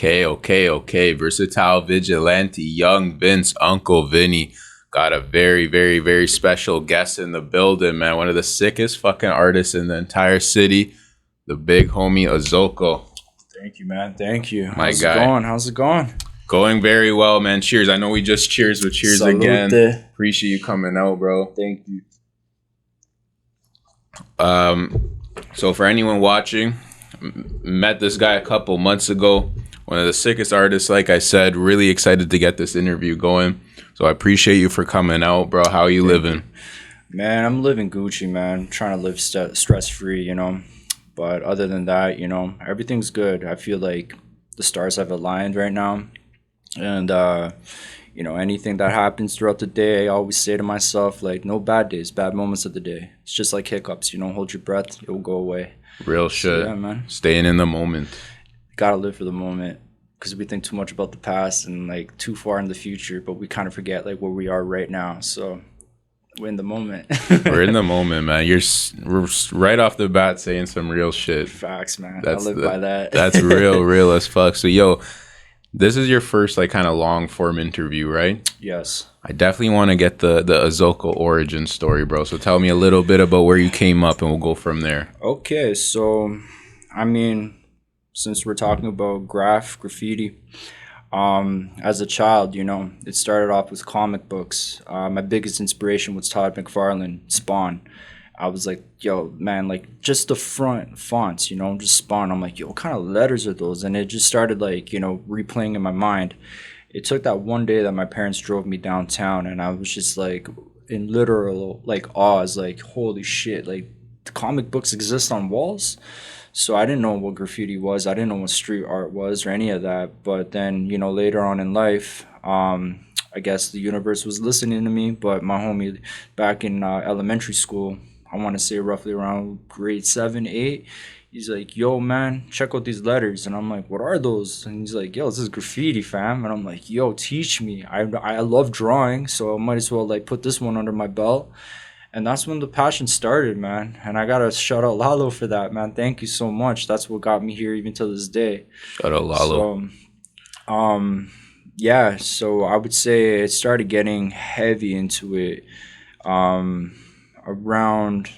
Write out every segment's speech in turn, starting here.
Okay. Versatile Vigilante, Young Vince, Uncle Vinny. Got a very, very, very special guest in the building, man. One of the sickest fucking artists in the entire city. The big homie Ozokoh. Thank you, man. Thank you. My How's guy. it going? How's it going? Going very well, man. Cheers. I know we just cheers, but cheers again. Salute. Appreciate you coming out, bro. Thank you. So for anyone watching, met this guy a couple months ago. One of the sickest artists, like I said. Really excited to get this interview going. So I appreciate you for coming out, bro. How you living? Man, I'm living Gucci, man. Trying to live stress-free, you know. But other than that, you know, everything's good. I feel like the stars have aligned right now. And, you know, anything that happens throughout the day, I always say to myself, like, no bad days, bad moments of the day. It's just like hiccups, you know, hold your breath, it will go away. Real shit. So, yeah, man. Staying in the moment. Gotta live for the moment because we think too much about the past and, like, too far in the future, but we kind of forget, like, where we are right now. So we're in the moment. We're in the moment, man. We're right off the bat saying some real shit. Facts, man. I live by that. That's real as fuck. So, yo, this is your first, like, kind of long form interview, right? Yes. I definitely want to get the Ozokoh origin story, bro. So tell me a little bit about where you came up, and we'll go from there. Okay, so, I mean, since we're talking about graffiti, as a child, you know, it started off with comic books. My biggest inspiration was Todd McFarlane, Spawn. I was like, yo, man, like, just the front fonts, you know, just Spawn. I'm like, yo, what kind of letters are those? And it just started, like, you know, replaying in my mind. It took that one day that my parents drove me downtown, and I was just, like, in literal, like, awe. I was like, holy shit, like, the comic books exist on walls? So I didn't know what graffiti was. I didn't know what street art was or any of that. But then, you know, later on in life, I guess the universe was listening to me. But my homie back in elementary school, I want to say roughly around grade 7, 8, he's like, yo, man, check out these letters. And I'm like, what are those? And he's like, yo, this is graffiti, fam. And I'm like, yo, teach me. I love drawing, so I might as well, like, put this one under my belt. And that's when the passion started, man. And I got to shout out Lalo for that, man. Thank you so much. That's what got me here even to this day. Shout out Lalo. So, yeah, so I would say it started getting heavy into it around,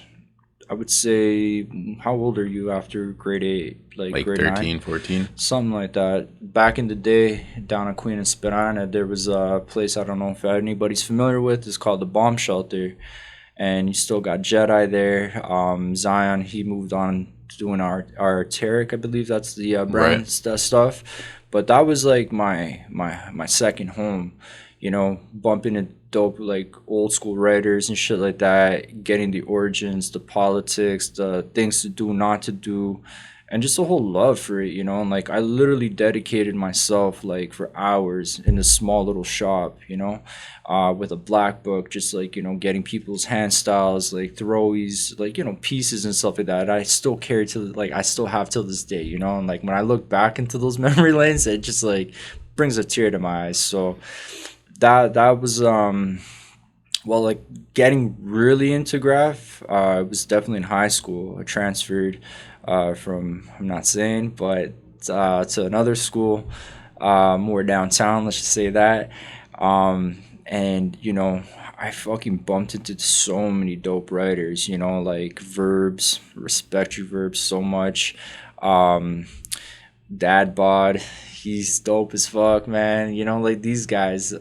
I would say, how old are you after grade 8? Like grade 13, 9? 14? Something like that. Back in the day, down at Queen and Spadina, there was a place I don't know if anybody's familiar with. It's called the Bomb Shelter. And you still got Jedi there. Zion, he moved on to doing our Tarek, I believe that's the brand Right. stuff. But that was like my second home, you know, bumping into dope, like, old school writers and shit like that, getting the origins, the politics, the things to do, not to do, and just a whole love for it, you know. And, like, I literally dedicated myself, like, for hours in a small little shop, you know, with a black book, just, like, you know, getting people's hand styles, like, throwies, like, you know, pieces and stuff like that. I still carry to, like, I still have till this day, you know. And, like, when I look back into those memory lanes, it just, like, brings a tear to my eyes. So that was well, like, getting really into graph, it was definitely in high school. I transferred from, I'm not saying, but to another school, more downtown, let's just say that. And, you know, I fucking bumped into so many dope writers, you know, like Verbs, respect you, Verbs, so much. Dad Bod, he's dope as fuck, man. You know, like, these guys.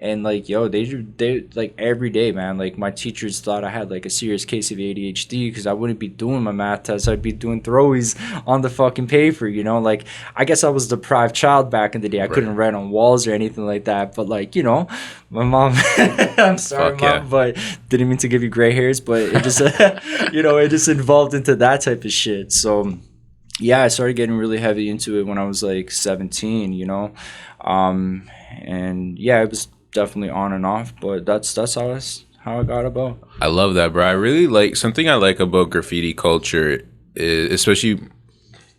And, like, yo, they like, every day, man. Like, my teachers thought I had, like, a serious case of ADHD because I wouldn't be doing my math tests. I'd be doing throwies on the fucking paper, you know. Like, I guess I was a deprived child back in the day. I couldn't write on walls or anything like that. But, like, you know, my mom, I'm sorry, Fuck Mom, yeah. but didn't mean to give you gray hairs. But it just, you know, it just involved into that type of shit. So, yeah, I started getting really heavy into it when I was, like, 17, you know. And, yeah, it was definitely on and off, but that's how I got about. I love that, bro. I really like, something I like about graffiti culture is, especially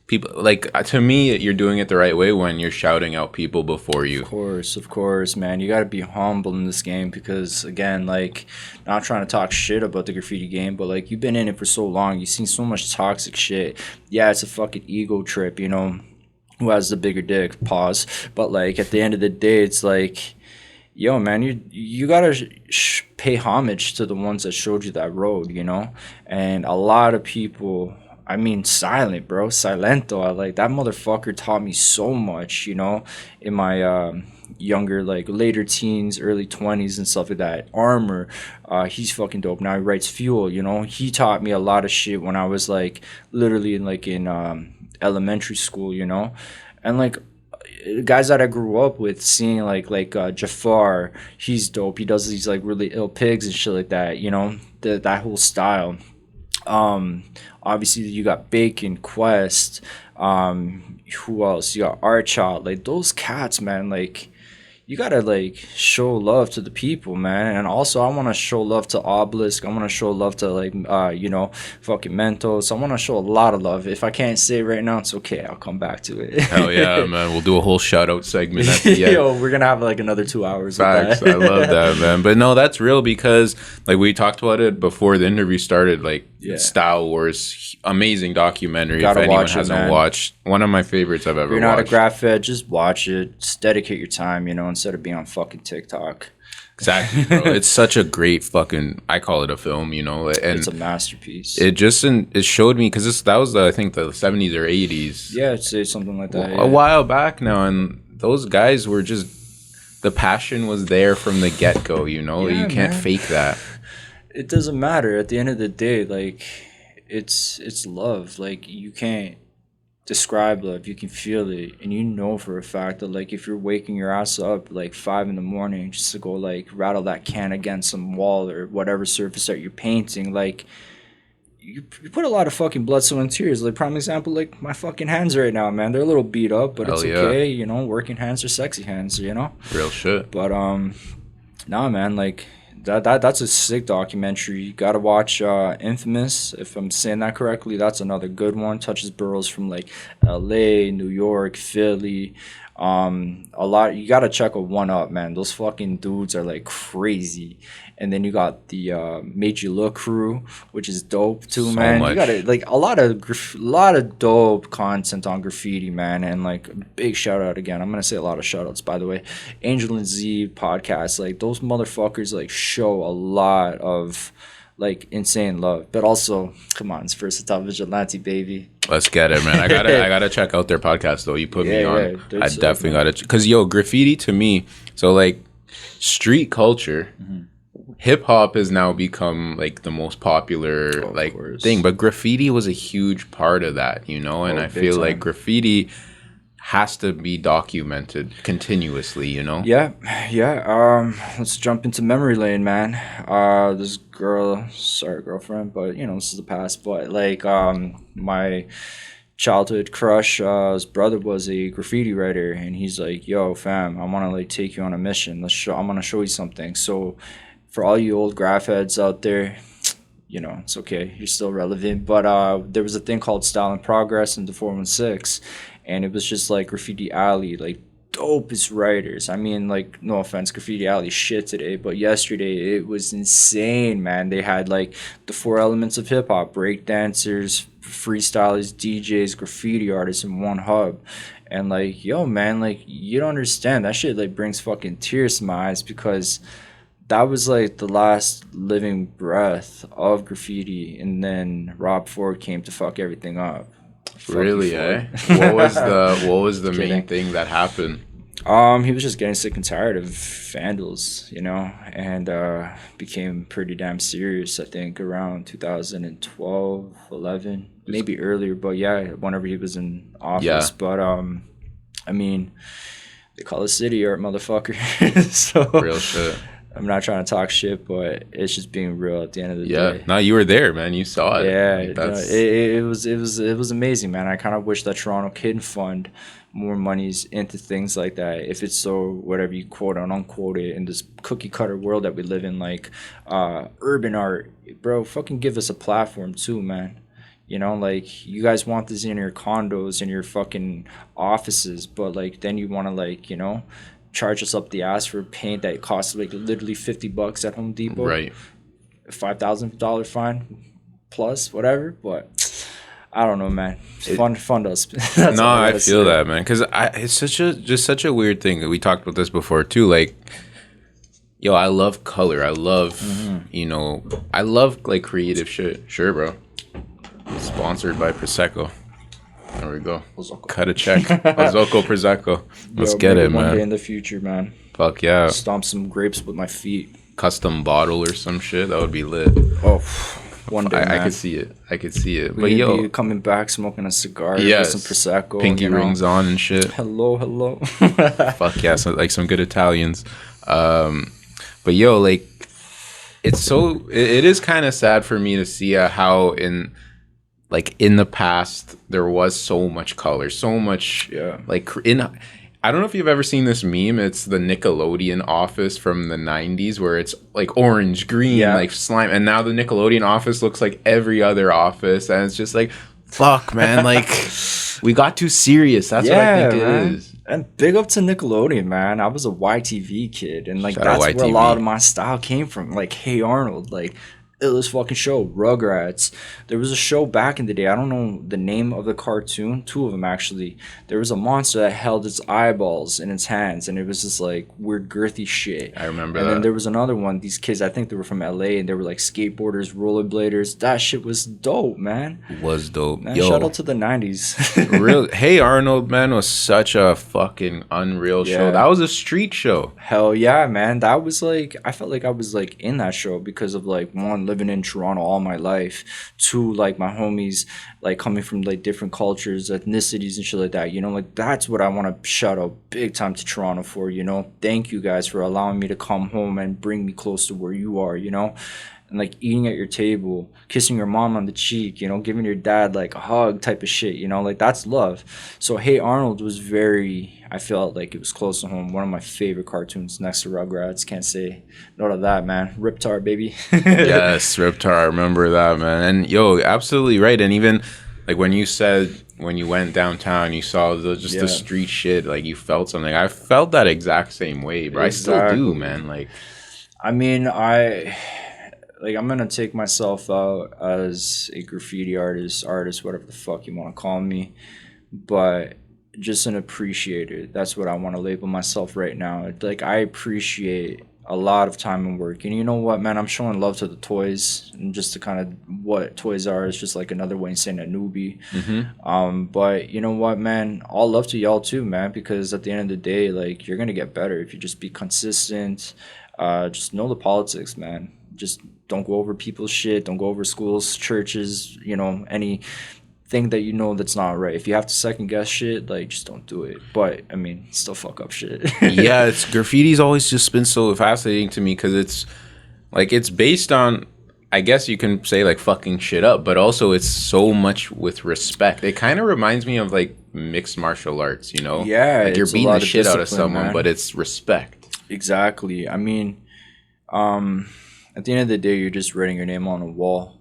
people, like, to me, you're doing it the right way when you're shouting out people before you. Of course, man. You got to be humble in this game because, again, like, not trying to talk shit about the graffiti game, but, like, you've been in it for so long. You've seen so much toxic shit. Yeah, it's a fucking ego trip, you know. who has the bigger dick, pause. But like at the end of the day, it's like, yo, man, you gotta pay homage to the ones that showed you that road, you know. And a lot of people, I mean, silent, bro, silento. Like that motherfucker taught me so much, you know, in my younger, like later teens, early 20s and stuff like that. Armor, he's fucking dope. Now he writes Fuel, you know. He taught me a lot of shit when I was like literally in elementary school, you know. And like guys that I grew up with, seeing like Jafar, he's dope. He does these like really ill pigs and shit like that, you know, that whole style. Obviously you got Bacon, Quest, who else? You got Archot, like those cats, man. Like you gotta like show love to the people, man. And also I want to show love to Obelisk. I want to show love to like you know, fucking Mentos. I want to show a lot of love. If I can't say it right now, it's okay, I'll come back to it. Hell yeah, man. We'll do a whole shout out segment at the end. Yo, we're gonna have like another 2 hours. Facts. I love that, man. But no, that's real, because like we talked about it before the interview started, like Style Wars, amazing documentary. If anyone hasn't watched, one of my favorites I've ever watched. If you're not a graph head, just watch it. Just dedicate your time, you know, instead of being on fucking TikTok. Exactly, bro. It's such a great fucking, I call it a film, you know. And it's a masterpiece. It just, it showed me, because that was I think the 70s or 80s. Yeah, I'd say something like that. A while back now, and those guys were just, the passion was there from the get-go, you know. You can't fake that. It doesn't matter at the end of the day. Like it's love. Like you can't describe love, you can feel it, and you know for a fact that like if you're waking your ass up like 5 a.m. just to go like rattle that can against some wall or whatever surface that you're painting, like you put a lot of fucking blood, sweat, and tears. Like prime example, like my fucking hands right now, man, they're a little beat up, but it's okay, you know. Working hands are sexy hands, you know. Real shit. But nah, man, like that's a sick documentary. You gotta watch Infamous, if I'm saying that correctly. That's another good one. Touches boroughs from like LA, New York, Philly. A lot. You gotta check a One Up, man. Those fucking dudes are like crazy. And then you got the Made You Look crew, which is dope too, man. You gotta like a lot of dope content on Graffiti, man. And like big shout out again. I'm gonna say a lot of shout outs, by the way. Angel and Z podcast, like those motherfuckers like show a lot of like insane love, but also come on, it's Versatile Vigilante, baby. Let's get it, man. I gotta check out their podcast though. You put me on. I definitely gotta, because Graffiti to me, so like street culture. Mm-hmm. Hip hop has now become like the most popular thing, but graffiti was a huge part of that, you know. And I feel like graffiti has to be documented continuously, you know. Let's jump into memory lane, man. This girlfriend, but you know, this is the past. But like my childhood crush, his brother was a graffiti writer, and he's like, yo fam, I want to like take you on a mission. I'm gonna show you something. So for all you old graph heads out there, you know, it's okay, you're still relevant. But there was a thing called Style and Progress in the 416, and it was just like Graffiti Alley, like dopest writers. I mean, like, no offense, Graffiti Alley shit today, but yesterday it was insane, man. They had like the 4 elements of hip hop: break dancers, freestylers, DJs, graffiti artists in one hub. And like, yo man, like you don't understand, that shit like brings fucking tears to my eyes, because that was like the last living breath of graffiti, and then Rob Ford came to fuck everything up. Really, eh? What was the main thing that happened? He was just getting sick and tired of vandals, you know, and became pretty damn serious, I think, around 2012, 11, maybe earlier, but yeah, whenever he was in office. Yeah. But I mean, they call it city art, motherfucker. So real shit. I'm not trying to talk shit, but it's just being real at the end of the day. Yeah, no, you were there, man. You saw it. Yeah, it was amazing, man. I kind of wish that Toronto could fund more monies into things like that. If it's so, whatever you quote and unquote it, in this cookie cutter world that we live in, like urban art, bro, fucking give us a platform too, man. You know, like, you guys want this in your condos, in your fucking offices, but like then you want to, like, you know, charge us up the ass for paint that costs like literally $50 at Home Depot. Right. $5,000 fine plus whatever. But I don't know, man. It's fun to that's No, all I gotta feel say. that, man, because it's such a weird thing. We talked about this before too. Like, yo, I love color. I love, I love like creative shit. Sure, bro. Sponsored by Prosecco. There we go. Ozokoh. Cut a check. Ozokoh Prosecco. Let's get maybe it, one day man. in the future, man. Fuck yeah. Stomp some grapes with my feet. Custom bottle or some shit. That would be lit. Oh, one day, man. I could see it. I could see it. We But could yo, be coming back, smoking a cigar, yes, with some prosecco, pinky rings on and shit. Hello. Fuck yeah, so, like some good Italians. But yo, like it is kind of sad for me to see how in the past there was so much color, so much I don't know if you've ever seen this meme. It's the Nickelodeon office from the 90s where it's like orange, green, like slime. And now the Nickelodeon office looks like every other office. And it's just like, fuck, man. Like, we got too serious. That's what I think it is. And big up to Nickelodeon, man. I was a YTV kid. And like, Shout out that's where a YTV. lot of my style came from. Like, Hey Arnold, like, illest fucking show, Rugrats. There was a show back in the day. I don't know the name of the cartoon. Two of them actually. There was a monster that held its eyeballs in its hands, and it was just like weird girthy shit. I remember and that. then there was another one. These kids, I think they were from LA, and they were like skateboarders, rollerbladers. That shit was dope, man. It was dope. Man, Yo, shout out to the 90s. real. Hey Arnold, man, was such a fucking unreal show. Yeah. That was a street show. Hell yeah, man. That was like, I felt like I was like in that show because of like, one, living in Toronto all my life, two, like my homies like coming from like different cultures, ethnicities and shit like that, you know, like that's what I want to shout out big time to Toronto for, you know. Thank you guys for allowing me to come home and bring me close to where you are, you know. And like eating at your table, kissing your mom on the cheek, you know, giving your dad like a hug type of shit, you know, like that's love. So Hey Arnold was very, I felt like it was close to home. One of my favorite cartoons next to Rugrats. Can't say no to that, man. Riptar, baby. Yes, Riptar, I remember that, man. And yo, absolutely right. And even like when you said when you went downtown, you saw the street shit, like you felt something. I felt that exact same way, but I still do, man. Like, I mean, I'm gonna take myself out as a graffiti artist, whatever the fuck you want to call me, but just an appreciator. That's what I want to label myself right now. Like, I appreciate a lot of time and work, and you know what, man, I'm showing love to the toys, and just to kind of what toys are is just like another way of saying a newbie. But you know what, man, all love to y'all too, man, because at the end of the day, like, you're gonna get better if you just be consistent. Just know the politics, man. Just don't go over people's shit. Don't go over schools, churches, you know, anything that you know that's not right. If you have to second guess shit, like, just don't do it. But I mean, still fuck up shit. yeah, it's graffiti's always just been so fascinating to me because it's like it's based on, I guess you can say, like, fucking shit up, but also it's so much with respect. It kind of reminds me of like mixed martial arts, you know? Yeah, like you're it's a beating lot the of shit out of discipline, someone, man. but it's respect. Exactly. I mean, at the end of the day, you're just writing your name on a wall.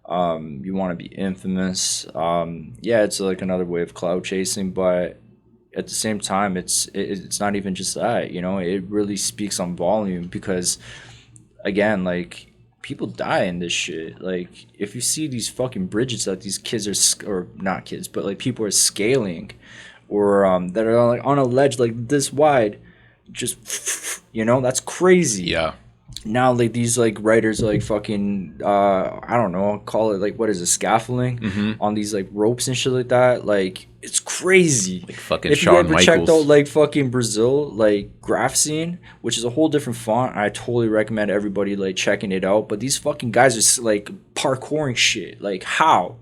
You want to be infamous. Yeah, it's like another way of cloud chasing, but at the same time, it's not even just that. You know, it really speaks on volume because, again, like, people die in this shit. Like, if you see these fucking bridges that these kids or not kids, but like people are scaling, or that are like on a ledge like this wide, just, you know, that's crazy. Yeah. Now, like, these like writers like fucking I don't know, call it like, what is it, scaffolding on these like ropes and shit like that. Like, it's crazy. Like fucking If you Shawn ever checked Michaels. out like fucking Brazil, like graph scene, which is a whole different font, I totally recommend everybody like checking it out. But these fucking guys are like parkouring shit. Like, how?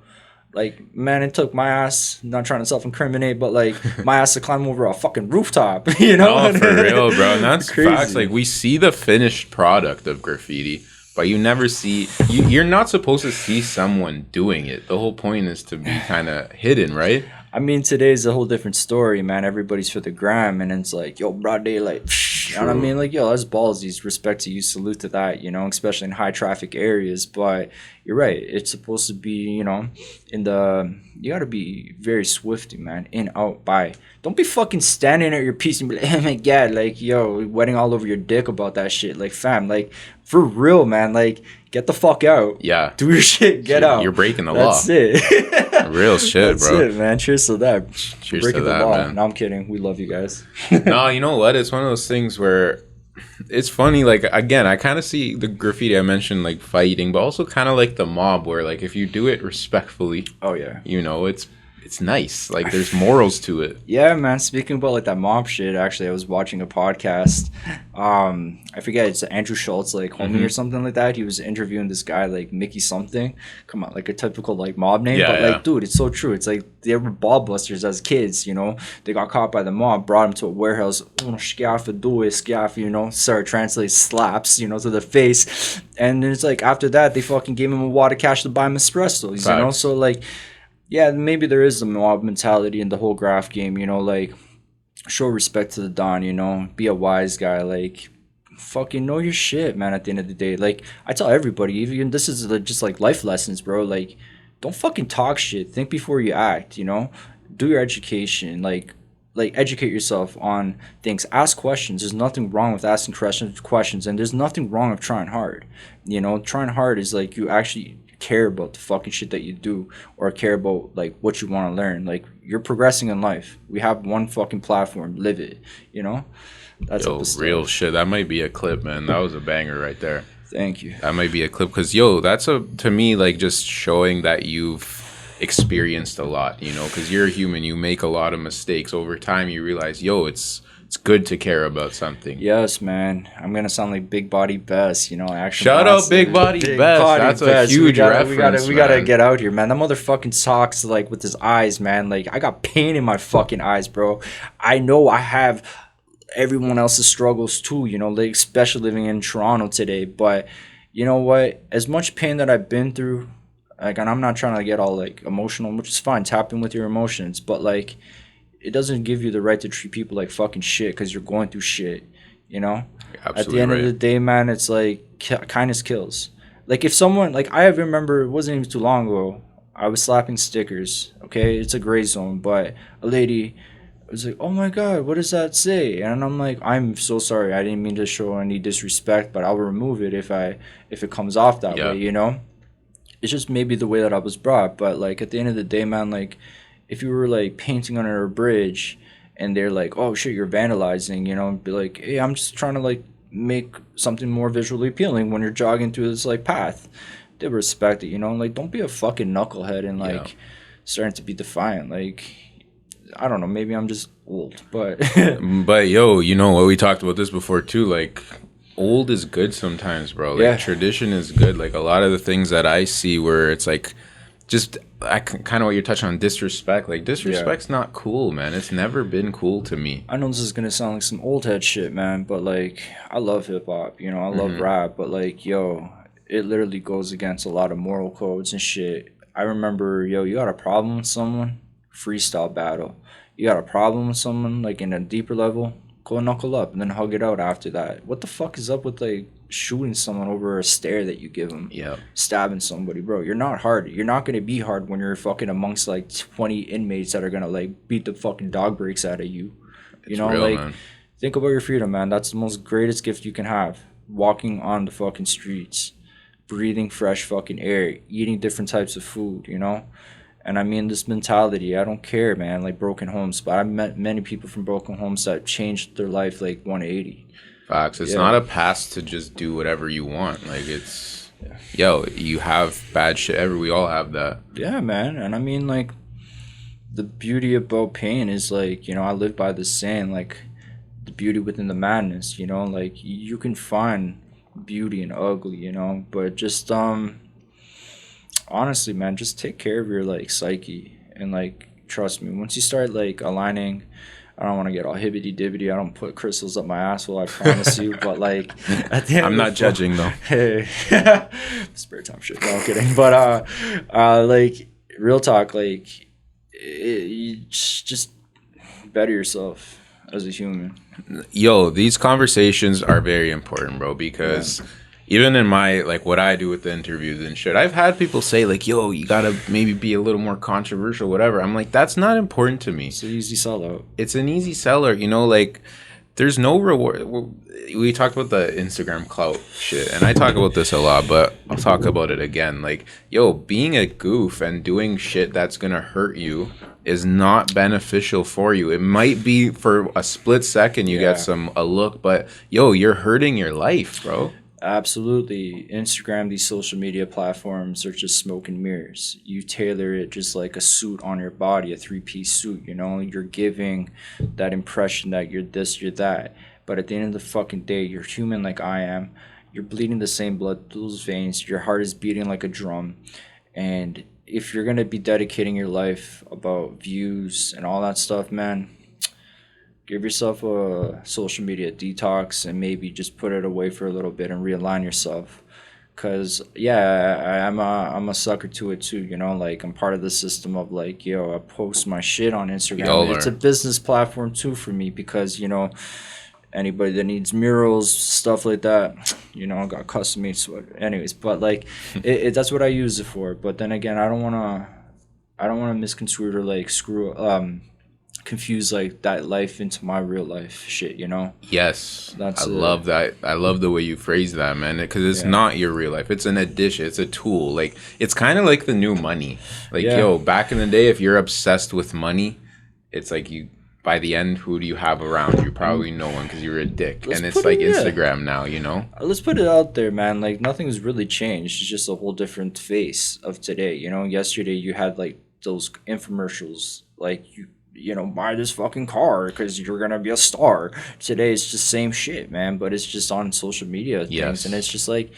Like, man, it took my ass, not trying to self-incriminate, but like my ass to climb over a fucking rooftop, you know? No, for real, bro. And that's Crazy. facts. Like, we see the finished product of graffiti, but you never see, you're not supposed to see someone doing it. The whole point is to be kind of hidden, right? I mean, today's a whole different story, man. Everybody's for the gram, and it's like, yo, broad daylight. You know what I mean? Like, yo, that's ballsy. Respect to you, salute to that, you know, especially in high traffic areas. But, you're right. It's supposed to be, you know, you gotta be very swifty, man. In, out, by. Don't be fucking standing at your piece and be like, oh my god, like, yo, wetting all over your dick about that shit. Like, fam, like, for real, man, like, get the fuck out. Yeah. Do your shit, get out. You're breaking the That's law. it. Real shit, That's bro. it, man. Cheers to that. Cheers Breaking to that, the law. man. No, I'm kidding. We love you guys. No, you know what? It's one of those things where it's funny. Like, again, I kind of see the graffiti I mentioned, like fighting, but also kind of like the mob, where like if you do it respectfully, Oh, yeah. you know, it's nice. Like there's morals to it. Yeah, man. Speaking about like that mob shit, actually, I was watching a podcast. I forget, it's Andrew Schultz, like Homie or something like that. He was interviewing this guy, like Mickey something. Come on, like a typical like mob name, Yeah, but yeah. like, dude, it's so true. It's like they were ball busters as kids, you know. They got caught by the mob, brought him to a warehouse. You know, started translate slaps, you know, to the face, and it's like after that, they fucking gave him a wad of cash to buy him espressos, you know. Facts. So like. Yeah, maybe there is a mob mentality in the whole graph game, you know, like, show respect to the Don, you know, be a wise guy, like, fucking know your shit, man, at the end of the day. Like, I tell everybody, even this is just, like, life lessons, bro, like, don't fucking talk shit. Think before you act, you know? Do your education, like educate yourself on things. Ask questions. There's nothing wrong with asking questions, and there's nothing wrong with trying hard. You know, trying hard is, like, you actually care about the fucking shit that you do, or care about like what you want to learn. Like, you're progressing in life. We have one fucking platform. Live it, you know. That's Yo, real shit. That might be a clip, man. That was a banger right there. Thank you. That might be a clip, because that's to me, like, just showing that you've experienced a lot, you know, because you're a human. You make a lot of mistakes. Over time you realize, it's good to care about something. Yes, man. I'm gonna sound like Big Body Best, you know. Action Shout out Big Body Best. That's a huge reference. We gotta get out here, man. That motherfucking talks like with his eyes, man. Like, I got pain in my fucking eyes, bro. I know I have everyone else's struggles too, you know, like, especially living in Toronto today. But you know what? As much pain that I've been through, like, and I'm not trying to get all like emotional, which is fine. Tap in with your emotions, but like, it doesn't give you the right to treat people like fucking shit because you're going through shit, you know? Absolutely. At the end of the day, man, it's like kindness kills. Like, if someone, like, I remember, it wasn't even too long ago, I was slapping stickers, okay? It's a gray zone, but a lady was like, oh my God, what does that say? And I'm like, I'm so sorry. I didn't mean to show any disrespect, but I'll remove it if it comes off that way, you know? It's just maybe the way that I was brought, but like, at the end of the day, man, like, if you were like painting under a bridge and they're like, oh shit, you're vandalizing, you know, be like, hey, I'm just trying to like make something more visually appealing when you're jogging through this like path. They respect it, you know, like, don't be a fucking knucklehead and like starting to be defiant. Like, I don't know, maybe I'm just old, but but yo, you know what, we talked about this before too, like, old is good sometimes, bro. Like, tradition is good. Like, a lot of the things that I see where it's like, just kind of what you're touching on, disrespect. Like, disrespect's not cool, man. It's never been cool to me. I know this is gonna sound like some old head shit, man, but like, I love hip hop, you know, I love rap, but like, yo, it literally goes against a lot of moral codes and shit. I remember, yo, you got a problem with someone, freestyle battle. You got a problem with someone, like, in a deeper level, go knuckle up and then hug it out after that. What the fuck is up with like shooting someone over a stare that you give them? Yeah. Stabbing somebody, bro. You're not hard. You're not gonna be hard when you're fucking amongst like 20 inmates that are gonna like beat the fucking dog breaks out of you. You know, real, like, man. Think about your freedom, man. That's the most greatest gift you can have. Walking on the fucking streets, breathing fresh fucking air, eating different types of food, you know? And I mean, this mentality, I don't care, man, like broken homes, but I've met many people from broken homes that changed their life like 180. Facts. It's not a pass to just do whatever you want. Like, it's, you have bad shit. We all have that. Yeah, man. And I mean, like, the beauty about pain is, like, you know, I live by this saying, like, the beauty within the madness, you know? Like, you can find beauty in ugly, you know? But just, honestly, man, just take care of your, like, psyche. And, like, trust me, once you start, like, aligning... I don't want to get all hibbity-dibbity. I don't put crystals up my asshole, I promise you. But, like, at the end I'm not judging, though. Hey. Spare time shit. No, I'm kidding. But, like, real talk, like, you just better yourself as a human. Yo, these conversations are very important, bro, because Even in my, like, what I do with the interviews and shit, I've had people say, like, yo, you gotta maybe be a little more controversial, whatever. I'm like, that's not important to me. It's an easy sellout. It's an easy seller, you know, like, there's no reward. We talked about the Instagram clout shit, and I talk about this a lot, but I'll talk about it again. Like, yo, being a goof and doing shit that's gonna hurt you is not beneficial for you. It might be for a split second you get a look, but yo, you're hurting your life, bro. Absolutely. Instagram, these social media platforms are just smoke and mirrors. You tailor it just like a suit on your body, a three-piece suit, you know? You're giving that impression that you're this, you're that. But at the end of the fucking day, you're human like I am. You're bleeding the same blood through those veins. Your heart is beating like a drum. And if you're going to be dedicating your life about views and all that stuff, man, give yourself a social media detox and maybe just put it away for a little bit and realign yourself. Cause I'm a sucker to it too, you know. Like I'm part of the system of like, yo, I post my shit on Instagram. It's a business platform too for me because you know, anybody that needs murals, stuff like that, you know, I got custom made sweater. Anyways, but like, that's what I use it for. But then again, I don't wanna misconstrue or like confuse like that life into my real life shit, you know. Yes, love that. I love the way you phrase that, man, because it's not your real life. It's an addition. It's a tool. Like it's kind of like the new money. Like yo, back in the day, if you're obsessed with money, it's like you by the end, who do you have around you? Probably no one because you're a dick. And it's like Instagram now, you know. Let's put it out there, man. Like nothing's really changed. It's just a whole different face of today. You know, yesterday you had like those infomercials, like you know, buy this fucking car because you're gonna be a star. Today it's just same shit, man, but it's just on social media things, and it's just like,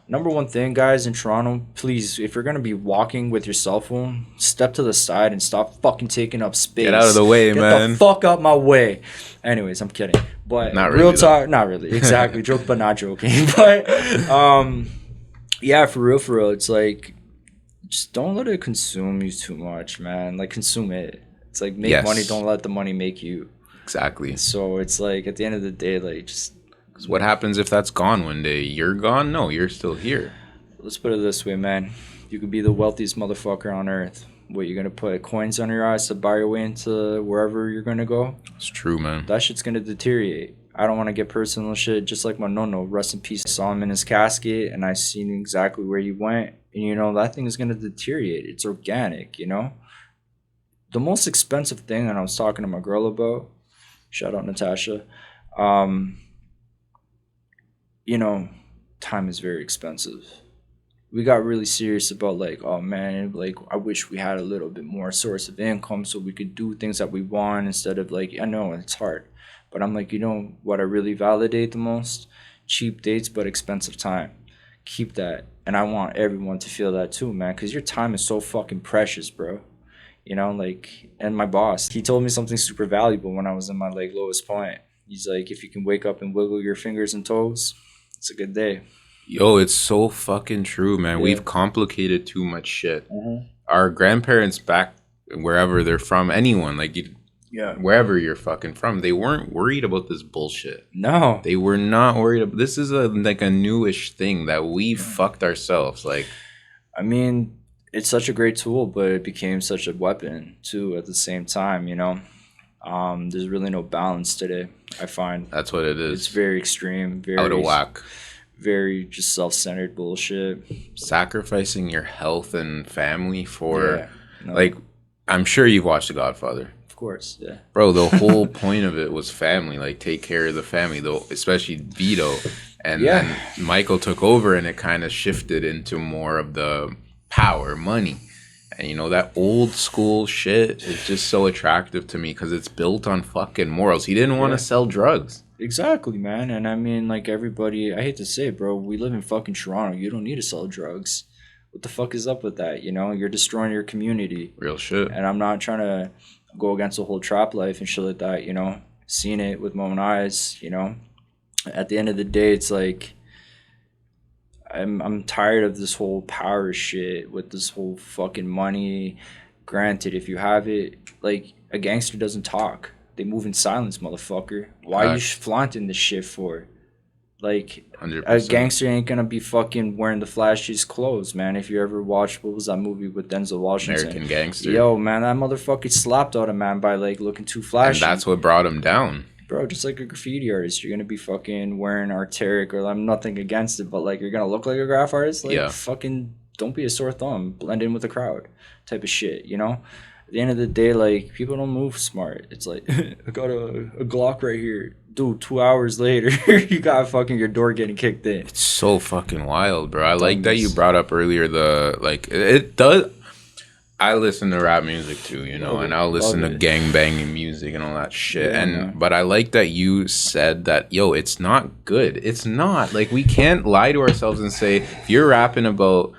number one thing, guys in Toronto, please, if you're gonna be walking with your cell phone, step to the side and stop fucking taking up space. Get out of the way, man. Get the fuck out my way. Anyways, I'm kidding, but not real really, talk, not really, exactly, joke but not joking, but yeah, for real, it's like, just don't let it consume you too much, man. Like consume it. It's like make money, don't let the money make you. Exactly. So it's like at the end of the day, like just. Cause what happens if that's gone one day? You're gone? No, you're still here. Let's put it this way, man. You could be the wealthiest motherfucker on earth. What, you're gonna put coins on your eyes to buy your way into wherever you're gonna go? It's true, man. That shit's gonna deteriorate. I don't want to get personal shit, just like my no. Rest in peace. I saw him in his casket, and I seen exactly where he went. And you know that thing is gonna deteriorate. It's organic, you know. The most expensive thing, and I was talking to my girl about, shout out Natasha, you know, time is very expensive. We got really serious about like, oh man, like I wish we had a little bit more source of income so we could do things that we want instead of like, I know it's hard, but I'm like, you know what I really validate the most? Cheap dates but expensive time. Keep that. And I want everyone to feel that too, man, because your time is so fucking precious, bro. You know, like, and my boss, he told me something super valuable when I was in my like lowest point. He's like, if you can wake up and wiggle your fingers and toes, it's a good day. Yo, it's so fucking true, man. Yeah. We've complicated too much shit. Our grandparents back wherever they're from, anyone, like, wherever you're fucking from, they weren't worried about this bullshit. No. They were not worried about, this is like a newish thing that we fucked ourselves. Like, I mean, it's such a great tool, but it became such a weapon too at the same time, you know. There's really no balance today, I find. That's what it is. It's very extreme, very out of whack. Very just self-centered bullshit. Sacrificing your health and family for like, I'm sure you've watched The Godfather. Of course, yeah. Bro, the whole point of it was family, like take care of the family, though, especially Vito. And then Michael took over and it kind of shifted into more of the power, money. And you know, that old school shit is just so attractive to me because it's built on fucking morals. He didn't want to sell drugs. Exactly, man. And I mean, like, everybody, I hate to say it, bro, we live in fucking Toronto. You don't need to sell drugs. What the fuck is up with that? You know, you're destroying your community. Real shit. And I'm not trying to go against the whole trap life and shit like that, you know. Seen it with my own eyes, you know. At the end of the day, it's like, I'm tired of this whole power shit with this whole fucking money. Granted, if you have it, like, a gangster doesn't talk. They move in silence, motherfucker. Why are you flaunting this shit for? Like, 100%. a gangster ain't gonna be fucking wearing the flashiest clothes, man. If you ever watched, what was that movie with Denzel Washington? American Gangster. Yo, man, that motherfucker slapped out a man by like looking too flashy. And that's what brought him down. Bro, just like a graffiti artist, you're gonna be fucking wearing Arc'teryx, or I'm nothing against it, but like you're gonna look like a graph artist. Like, fucking don't be a sore thumb. Blend in with the crowd, type of shit. You know. At the end of the day, like, people don't move smart. It's like, I got a Glock right here. Dude, 2 hours later, you got fucking your door getting kicked in. It's so fucking wild, bro. I like that you brought up earlier it does. I listen to rap music too, you know, and I'll listen to gang banging music and all that shit. But I like that you said that, yo, it's not good. It's not. Like, we can't lie to ourselves and say, if you're rapping about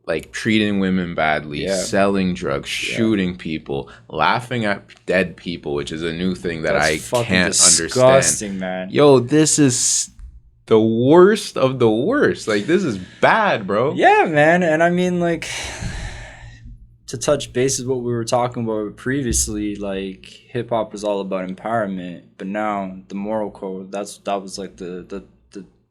like treating women badly, selling drugs, shooting people, laughing at dead people, which is a new thing that I can't understand. Man. Yo, this is the worst of the worst. Like, this is bad, bro. Yeah, man. And I mean, like, to touch base with what we were talking about previously, like, hip hop was all about empowerment, but now the moral code, that was like the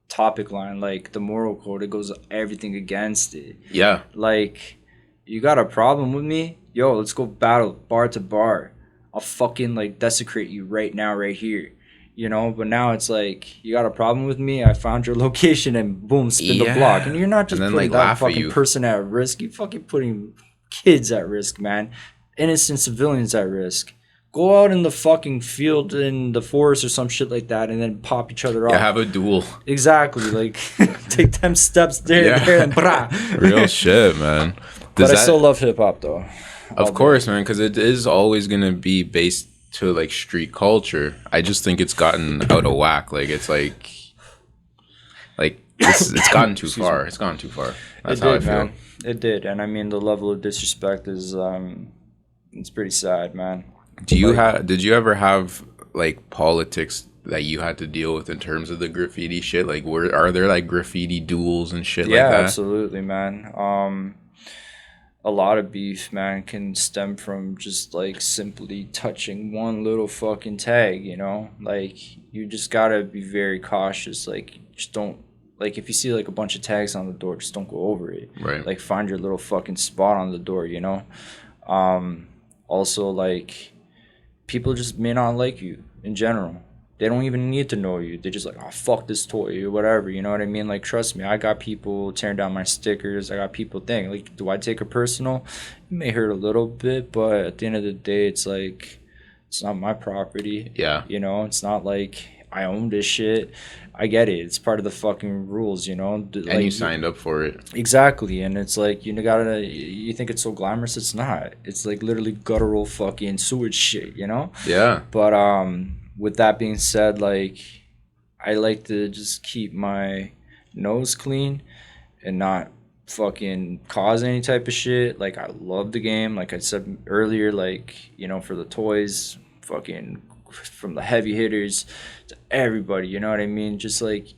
topic line, like the moral code, it goes everything against it. Yeah. Like, you got a problem with me? Yo, let's go battle bar to bar. I'll fucking like desecrate you right now, right here. You know, but now it's like, you got a problem with me? I found your location and boom, spin the block. And you're not just putting like, that fucking person at risk. You fucking putting kids at risk, man. Innocent civilians at risk. Go out in the fucking field in the forest or some shit like that and then pop each other off. Yeah, have a duel. Exactly. Like, take them steps there and brah. Real shit, man. But I still love hip-hop, though. Of course, man, because it is always going to be based to, like, street culture. I just think it's gotten out of whack. Like, it's like it's gotten too far. It's gone too far. That's how I feel. Man. It did. And, I mean, the level of disrespect is, it's pretty sad, man. Did you ever have like politics that you had to deal with in terms of the graffiti shit? Like, are there like graffiti duels and shit like that? Yeah, absolutely, man. A lot of beef, man, can stem from just like simply touching one little fucking tag, you know? Like, you just gotta be very cautious. Like, just don't, like, if you see like a bunch of tags on the door, just don't go over it. Right. Like, find your little fucking spot on the door, you know? Also, like, people just may not like you in general. They don't even need to know you. They're just like, oh, fuck this toy or whatever. You know what I mean? Like, trust me, I got people tearing down my stickers. I got people thinking, like, do I take it personal? It may hurt a little bit, but at the end of the day, it's like, it's not my property. Yeah. You know, it's not like I own this shit. I get it. It's part of the fucking rules, you know? And you signed up for it. Exactly. And it's like, you think it's so glamorous. It's not. It's like literally guttural fucking sewage shit, you know? Yeah. But with that being said, like, I like to just keep my nose clean and not fucking cause any type of shit. Like, I love the game. Like I said earlier, like, you know, for the toys, fucking from the heavy hitters to everybody, you know what I mean? Just like,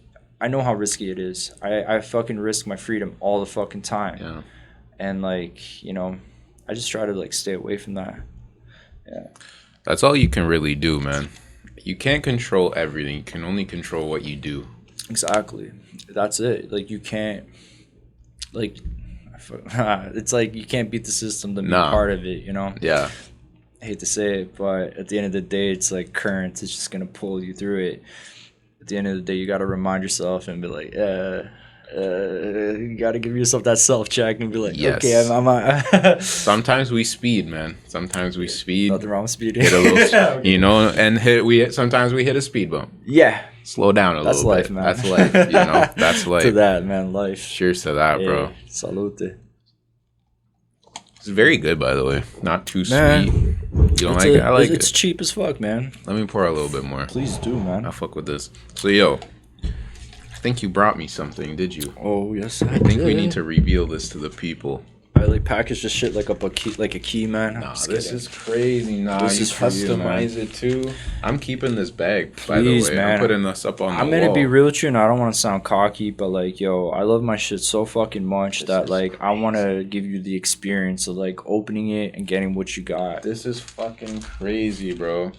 I know how risky it is. I fucking risk my freedom all the fucking time. Yeah. And like, you know, I just try to like stay away from that. Yeah. That's all you can really do, man. You can't control everything. You can only control what you do. Exactly. That's it. Like, you can't, like, it's like you can't beat the system to be part of it, you know? Yeah. I hate to say it, but at the end of the day, it's like current. It's just going to pull you through it. At the end of the day, you got to remind yourself and be like, you got to give yourself that self-check and be like, yes. Okay, I'm Sometimes we speed, man. Sometimes we speed. Nothing wrong with speeding. Hit a little, you know, and sometimes we hit a speed bump. Yeah. Slow down a little life, bit. Man. That's life, you know. That's life. To that, man. Life. Cheers to that, bro. Salute. It's very good, by the way. Not too sweet. You don't like it? I like it. It's cheap as fuck, man. Let me pour a little bit more. Please do, man. I'll fuck with this. So, yo, I think you brought me something, did you? Oh, yes, I think we need to reveal this to the people. I like package this shit like a key, man. Nah, this is crazy. Nah, this is customize it too. I'm keeping this bag, by the way. Man. I'm putting this up on the wall. I'm gonna be real with you, and I don't want to sound cocky, but like, yo, I love my shit so fucking much that like I want to give you the experience of like opening it and getting what you got. This is fucking crazy, bro.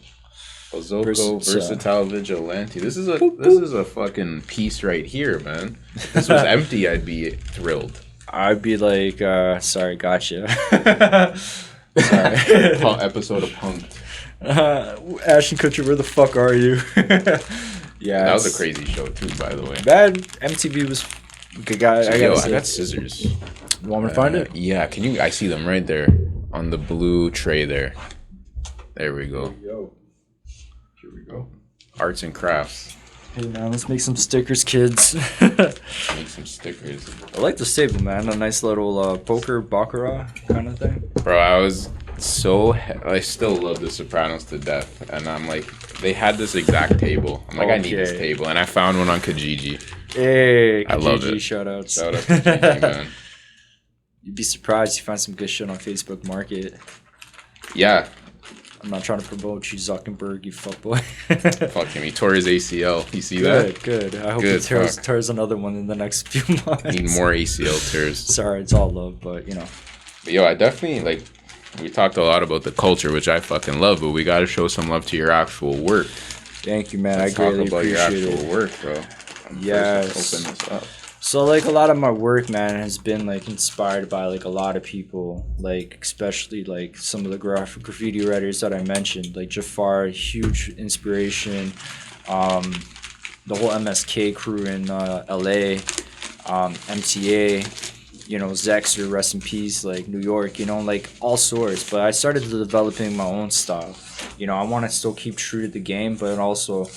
Ozokoh, versatile vigilante. This is a fucking piece right here, man. If this was empty, I'd be thrilled. I'd be like, sorry, gotcha. Sorry. Episode of Punked. Ashton Kutcher, where the fuck are you? Yeah, that was a crazy show too, by the way. Bad MTV was. Okay, I got scissors. You want me to find it? Yeah, can you? I see them right there on the blue tray there. There we go. Here we go. Arts and crafts. Hey man, let's make some stickers, kids. Make some stickers. I like the staple, man. A nice little poker baccarat kind of thing. Bro, I still love The Sopranos to death, and I'm like, they had this exact table. I'm like, I need this table, and I found one on Kijiji. Hey, Kijiji, I love it. Shoutouts. Shout out to Kijiji, man. You'd be surprised you find some good shit on Facebook Market. Yeah. I'm not trying to promote you, Zuckerberg, you fuckboy. Fuck him, he tore his ACL. You see that? Good. I hope he tears another one in the next few months. Need more ACL tears. Sorry, it's all love, but you know. But yo, I definitely, like, we talked a lot about the culture, which I fucking love, but we got to show some love to your actual work. Thank you, man. I greatly appreciate your actual work, bro. Yes. Open this up. So, like, a lot of my work, man, has been, like, inspired by, like, a lot of people, like, especially, like, some of the graffiti writers that I mentioned, like, Jafar, huge inspiration, the whole MSK crew in LA, MTA, you know, Zexer, rest in peace, like, New York, you know, like, all sorts, but I started developing my own style. You know, I want to still keep true to the game, but also,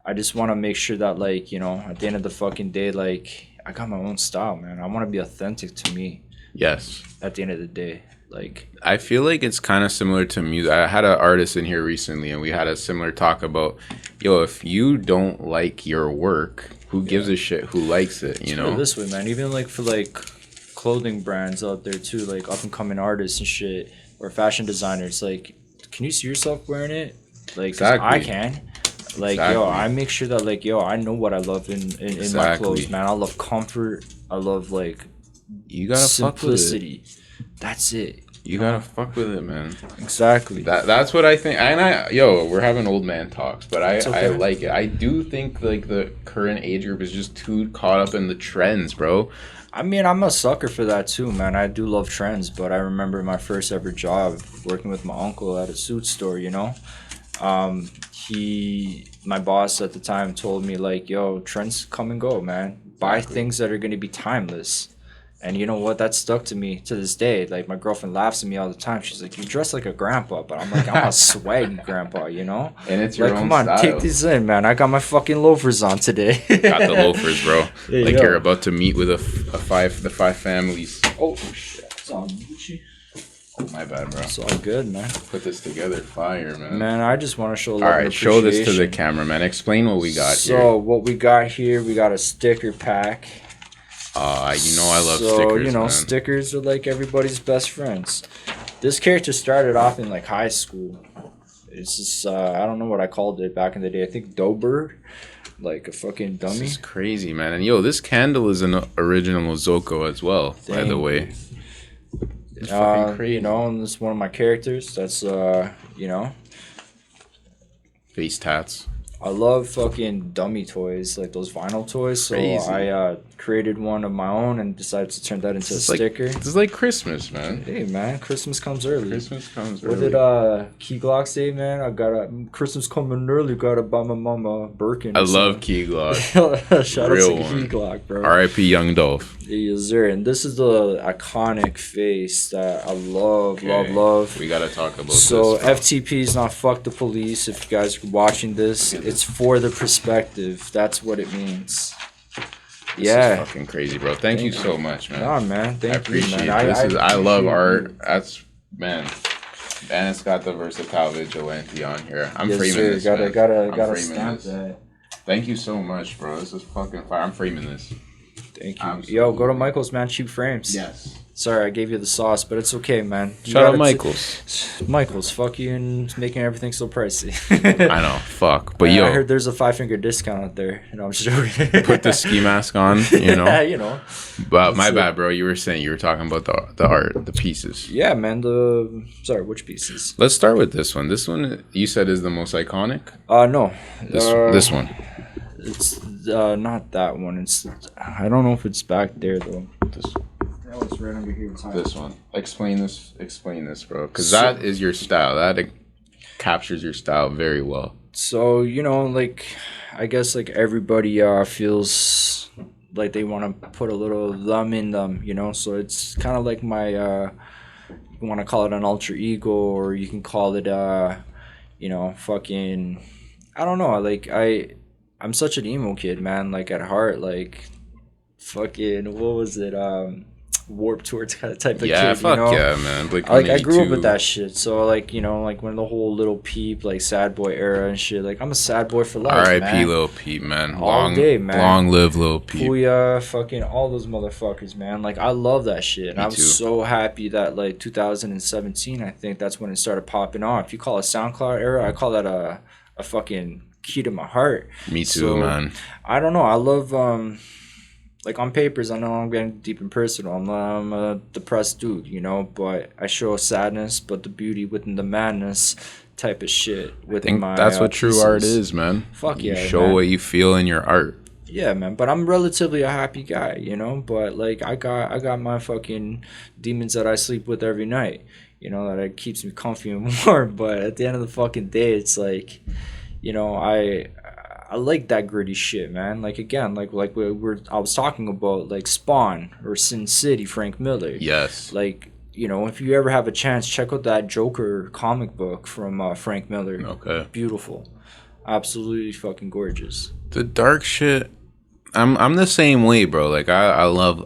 I just want to make sure that, like, you know, at the end of the fucking day, like, I got my own style, man. I want to be authentic to me. Yes. At the end of the day, like, I feel like it's kind of similar to music. I had an artist in here recently, and we had a similar talk about, yo, if you don't like your work, who gives a shit who likes it, you know? This way, man. Even, like, for, like, clothing brands out there, too, like, up-and-coming artists and shit, or fashion designers, like, can you see yourself wearing it? Like, exactly. I can. Like, yo, I make sure that, like, yo, I know what I love in my clothes, man. I love comfort. I love, like, you gotta simplicity. Fuck with it. That's it. You gotta fuck with it, man. Exactly. That's what I think. And we're having old man talks, but I like it. I do think, like, the current age group is just too caught up in the trends, bro. I mean, I'm a sucker for that too, man. I do love trends, but I remember my first ever job working with my uncle at a suit store, you know? My boss at the time told me, like, yo, trends come and go, man. Buy things that are going to be timeless. And you know what? That stuck to me to this day. Like, my girlfriend laughs at me all the time. She's like, you dress like a grandpa. But I'm like, I'm a swag grandpa, you know? And it's your like, own come on, style. take these in, man. I got my fucking loafers on today. Got the loafers, bro. Hey, like, yo. you're about to meet with the five families. Oh, shit. It's on Gucci. Oh, my bad, bro. It's all good, man. Put this together. Fire, man. Man, I just want to show a all lot right, of show this to the appreciation. camera, man. Explain what we got here. So, what we got here, we got a sticker pack. You know I love stickers, you know, man. stickers are like everybody's best friends. This character started off in, like, high school. It's just, I don't know what I called it back in the day. I think Doughbird. Like a fucking dummy. This is crazy, man. And, yo, this candle is an original Ozokoh as well, by the way. It's fucking crazy. You know, and this is one of my characters. That's, you know. Face tats. I love fucking dummy toys, like those vinyl toys. So Crazy. I created one of my own and decided to turn that into a sticker. This is like Christmas, man. Hey, man, Christmas comes early. Christmas comes What early. did Key Glock say, man? I got a Christmas coming early. Gotta buy my mama Birkin. I love Key Glock. Shout Real out to one. Key Glock, bro. R.I.P. Young Dolph. Yes, sir. And this is the iconic face that I love. We gotta talk about So this. FTP is not fuck the police. If you guys are watching this, it's for the perspective. That's what it means. This is fucking crazy, bro. Thank you so much, man. Nah, man. Thank I appreciate you, it. man. I love art. That's, man. And it's got the versatile vigilante on here. I'm framing this. Man. Gotta framing stamp this. that. Thank you so much, bro. This is fucking fire. I'm framing this. Thank you. Absolutely. Yo, go to Michael's, man. Cheap frames. Yes. Sorry, I gave you the sauce, but it's okay, man. Shout out Michaels. Michaels, fuck you and making everything so pricey. I know, fuck. But yo, I heard there's a 5-finger discount out there. You know, I'm just joking. put the ski mask on, you know. Yeah, you know. But my bad, bro. You were talking about the art, the pieces. Yeah, man. Sorry, which pieces? Let's start with this one. This one you said is the most iconic. No. This one. It's not that one. I don't know if it's back there though. That was right under here. This one. Explain this, bro. Because that is your style. That captures your style very well. So, you know, like, I guess, like, everybody feels like they want to put a little them in them, you know? So it's kind of like my, you want to call it an alter ego, or you can call it, you know, fucking, I don't know. Like, I'm such an emo kid, man. Like, at heart, like, fucking, what was it? Warped Tour kind of type of kid, fuck, you know? yeah, man. Like I grew up with that shit. So, like, you know, like when the whole Little Peep, like sad boy era and shit, like I'm a sad boy for life, R.I.P. Lil Peep, man. All day, man. Long live Lil Peep. Puya, fucking all those motherfuckers, man. Like, I love that shit. And I was so happy that, like, 2017, I think that's when it started popping off. If you call it SoundCloud era, I call that a fucking key to my heart. Me too, man. I don't know. I love like on papers, I know I'm getting deep and personal. I'm a depressed dude, you know, but I show sadness, but the beauty within the madness type of shit. I think that's what true art is, man. Fuck yeah, you show man. what you feel in your art. Yeah, man. But I'm relatively a happy guy, you know. But like, I got my fucking demons that I sleep with every night, you know, that it keeps me comfy and warm. But at the end of the fucking day, it's like, you know, I like that gritty shit, man. Like, again, like I was talking about, like, Spawn or Sin City, Frank Miller. Yes. Like, you know, if you ever have a chance, check out that Joker comic book from Frank Miller. Okay. Beautiful. Absolutely fucking gorgeous. The dark shit. I'm the same way, bro. Like, I love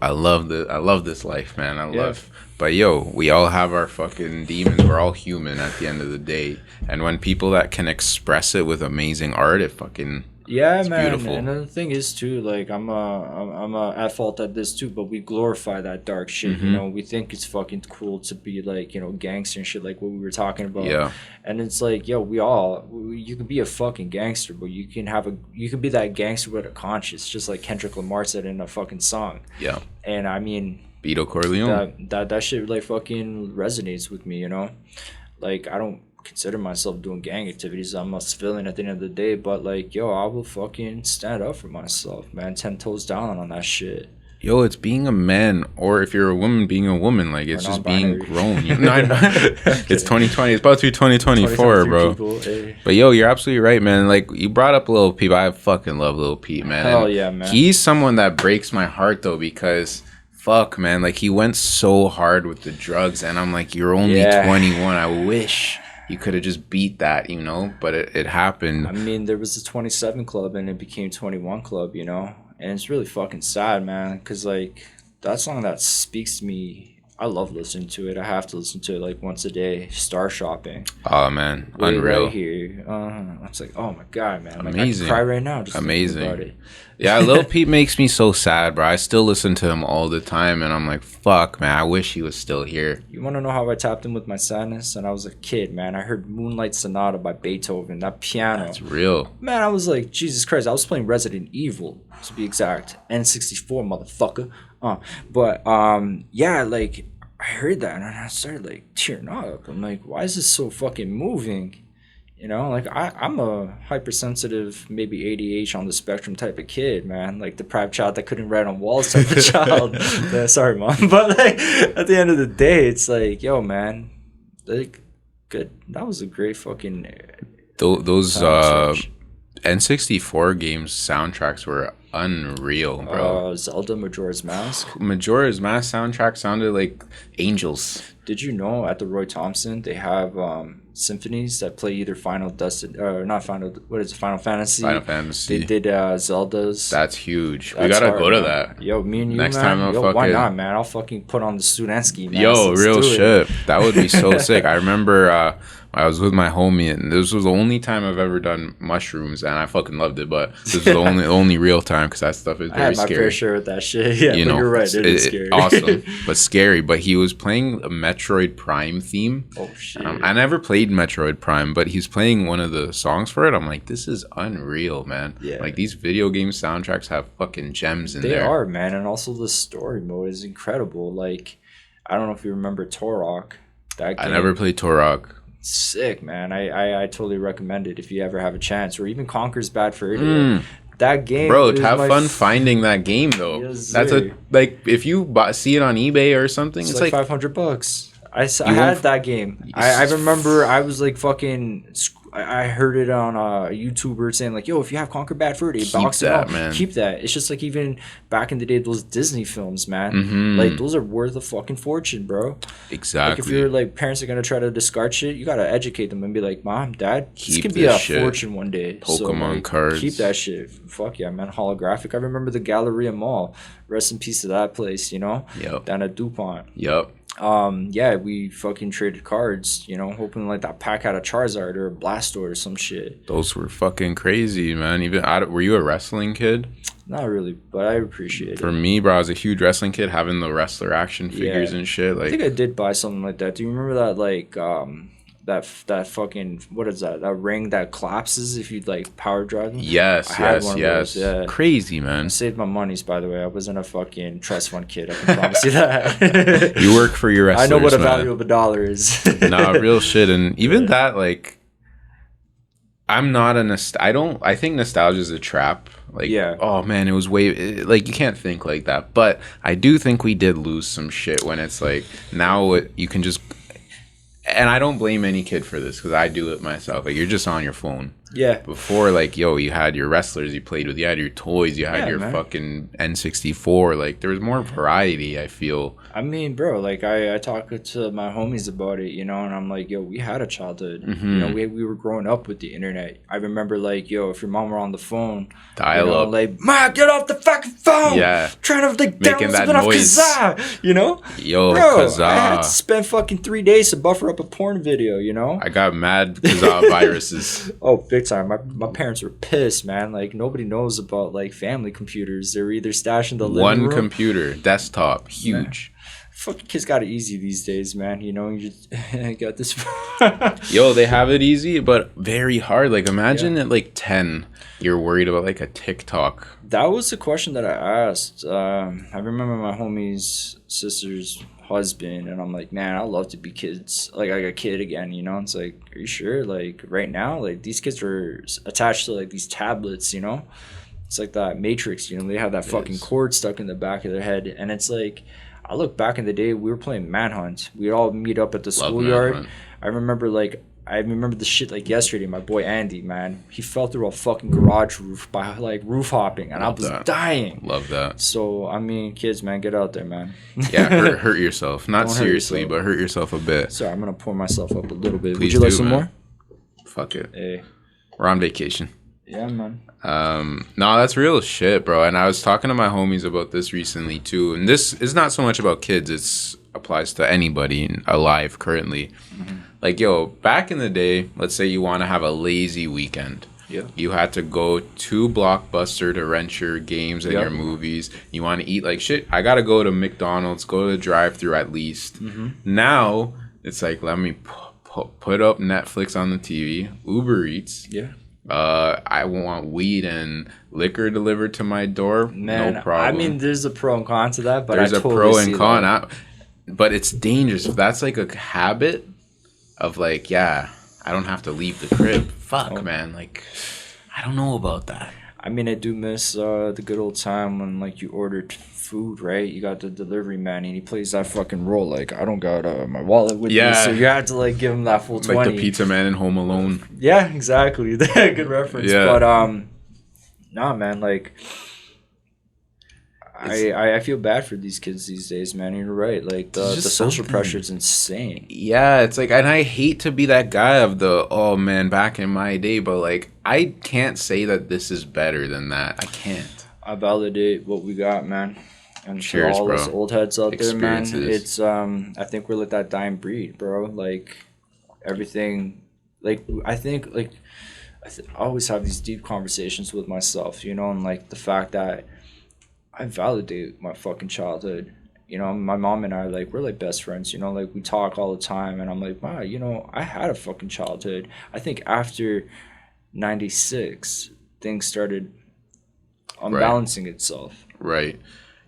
this life, man. I love. But yo, we all have our fucking demons. We're all human at the end of the day. And when people that can express it with amazing art, it fucking it's man. beautiful. And the thing is too, like, I'm at fault at this too, but we glorify that dark shit. You know, we think it's fucking cool to be like, you know, gangster and shit, like what we were talking about. Yeah. And it's like, yo, you can be a fucking gangster, but you can be that gangster with a conscience, just like Kendrick Lamar said in a fucking song. Yeah. And I mean, Vito Corleone. That shit like fucking resonates with me, you know? Like, I don't consider myself doing gang activities. I'm a civilian at the end of the day, but like, yo, I will fucking stand up for myself, man. 10 toes down on that shit. Yo, it's being a man, or if you're a woman, being a woman. Like, it's just being grown. You know? It's 2020. It's about to be 2024, bro. People, hey. But yo, you're absolutely right, man. Like, you brought up Lil Peep. I fucking love Lil Peep, man. Hell yeah, man. He's someone that breaks my heart, though, because fuck, man. Like, he went so hard with the drugs, and I'm like, you're only 21. I wish you could have just beat that, you know? But it happened. I mean, there was a 27 club, and it became 21 club, you know? And it's really fucking sad, man, because, like, that song that speaks to me, I love listening to it. I have to listen to it, like, once a day. Star Shopping. Oh, man. Unreal. Right here. It's like, oh, my God, man. Like, amazing. I can cry right now just amazing. thinking about it. Yeah, Lil Peep makes me so sad, bro. I still listen to him all the time, and I'm like, fuck, man. I wish he was still here. You want to know how I tapped in with my sadness? And I was a kid, man. I heard Moonlight Sonata by Beethoven, that piano. That's real. Man, I was like, Jesus Christ. I was playing Resident Evil, to be exact. N64, motherfucker. Yeah, like, I heard that, and I started, like, tearing up. I'm like, why is this so fucking moving? You know, like, I'm a hypersensitive, maybe ADH on the spectrum type of kid, man. Like, deprived child that couldn't write on walls type of child. Sorry, Mom. But, like, at the end of the day, it's like, yo, man, like, good. That was a great fucking... Those N64 games soundtracks were unreal, bro. Zelda Majora's Mask. Majora's Mask soundtrack sounded like angels. Did you know at the Roy Thompson they have symphonies that play either Final Fantasy? Final Fantasy. They did Zelda's. That's huge. We gotta go to that. Yo, me and you, next man. time. Why not, man? I'll fucking put on the Studensky, man. Yo, real shit. That would be so sick. I remember I was with my homie, and this was the only time I've ever done mushrooms, and I fucking loved it. But this was the only real time. time because that stuff is I very had my scary. fair share of that shit. Yeah, You but know, you're right. It is scary. Awesome, but scary. But he was playing a Metroid Prime theme. Oh shit! I never played Metroid Prime, but he's playing one of the songs for it. I'm like, this is unreal, man. Yeah. Like these video game soundtracks have fucking gems in They there. are, man, and also the story mode is incredible. Like, I don't know if you remember Torok. That game, I never played Torok. sick, man. I totally recommend it if you ever have a chance, or even Conker's Bad Fur Day. That game, Bro, is have my fun finding that game though. Yes, That's sir. like if you see it on eBay or something, It's it's like like $500. I You had won't- that game. I remember I was like fucking. I heard it on a YouTuber saying like, "Yo, if you have Conquer Bad Fur Day, Keep box it that, up, man. keep that." It's just like even back in the day, those Disney films, man. Mhm. Like those are worth a fucking fortune, bro. Like exactly. if you're like parents are gonna try to discard shit, you gotta educate them and be like, "Mom, Dad, this Keep can be this a shit. fortune one day." Pokemon cards. Keep that shit. Fuck yeah, man. Holographic. I remember the Galleria Mall. Rest in peace to that place. You know, Yep. down at DuPont. Yep. Yeah, we fucking traded cards, you know, hoping like that pack had a Charizard or a Blastoise or some shit. Those were fucking crazy, man. Even were you a wrestling kid? Not really, but I appreciate For it. me, bro, I was a huge wrestling kid, having the wrestler action figures Yeah. and shit. I Like, think I did buy something like that. Do you remember that like that fucking what is that? That ring that collapses if you like power drive them? yes, I had yes, one of yes. those, yeah. Crazy, man. I saved my monies, by the way. I wasn't a fucking trust fund kid. I can promise you that. You work for your wrestlers, I know what a man. value of a dollar is. Nah, real shit. And even that, like, I'm not I think nostalgia is a trap. Like, Yeah. oh man, it was like, you can't think like that. But I do think we did lose some shit when it's like, now you can just, and I don't blame any kid for this because I do it myself. Like, you're just on your phone. Yeah. Before, like, yo, you had your wrestlers you played with, you had your toys, you had Yeah, your man. fucking N64. Like, there was more variety, I feel. I mean, bro, like I talk to my homies about it, you know, and I'm like, yo, we had a childhood. You know, we were growing up with the internet. I remember like, yo, if your mom were on the phone, Dial you know, up. like, Ma, get off the fucking phone. Yeah. Trying to like Making download that something off noise. Kazaa, you know? Yo, Bro, Kazaa. I had to spend fucking 3 days to buffer up a porn video, you know? I got mad Kazaa viruses. Oh, big time. My parents were pissed, man. Like nobody knows about like family computers. They were either stashed in the living One room. computer, desktop, huge. Fucking kids got it easy these days, man. You know, you just got this. Yo, they have it easy, but very hard. Like, imagine at like 10, you're worried about like a TikTok. That was the question that I asked. I remember my homie's sister's husband, and I'm like, man, I'd love to be kids, like a kid again. You know, it's like, are you sure? Like right now, like these kids are attached to like these tablets. You know, it's like that Matrix. You know, they have that fucking cord stuck in the back of their head, and it's like. I look back in the day, we were playing Manhunt. We'd all meet up at the schoolyard. Manhunt. I remember the shit like yesterday. My boy Andy, man, he fell through a fucking garage roof by like roof hopping, and Love I was that. dying. Love that. So I mean, kids, man, get out there, man. Yeah, hurt yourself. Not Don't hurt seriously, yourself. but hurt yourself a bit. Sorry, I'm gonna pour myself up a little bit. Please Would you like do, some man. more? Fuck it. Hey, We're on vacation. yeah, man. No, that's real shit, bro. And I was talking to my homies about this recently too. And this is not so much about kids. It's applies to anybody alive currently. Like, yo, back in the day, let's say you want to have a lazy weekend. Yeah. You had to go to Blockbuster to rent your games and Yep. your movies. You want to eat like shit. I got to go to McDonald's, go to the drive-thru at least. Now, it's like, let me put up Netflix on the TV, Uber Eats. Yeah. I want weed and liquor delivered to my door. Man, No problem. I mean, there's a pro and con to that, but there's I a totally pro see and con. that. But it's dangerous. If that's like a habit of like, yeah, I don't have to leave the crib. Fuck, man. Like, I don't know about that. I mean, I do miss the good old time when like you ordered food, right? You got the delivery man and he plays that fucking role like I don't got my wallet with me, Yeah. so you have to like give him that full 20. Like the pizza man in Home Alone. Yeah, exactly. Good reference. Yeah. But nah, man, like I feel bad for these kids these days, man. You're right. Like the just social something. pressure is insane. Yeah, it's like, and I hate to be that guy of the, oh man, back in my day, but like, I can't say that this is better than that. I can't. I validate what we got, man. And for Cheers, all bro. us old heads out there, man, Experiences. it's I think we're like that dying breed, bro. Like everything, like I think like I always have these deep conversations with myself, you know, and like the fact that I validate my fucking childhood. You know, my mom and I, like, we're like best friends, you know, like we talk all the time. And I'm like, wow, you know, I had a fucking childhood. I think after 96, things started Right. unbalancing itself. Right.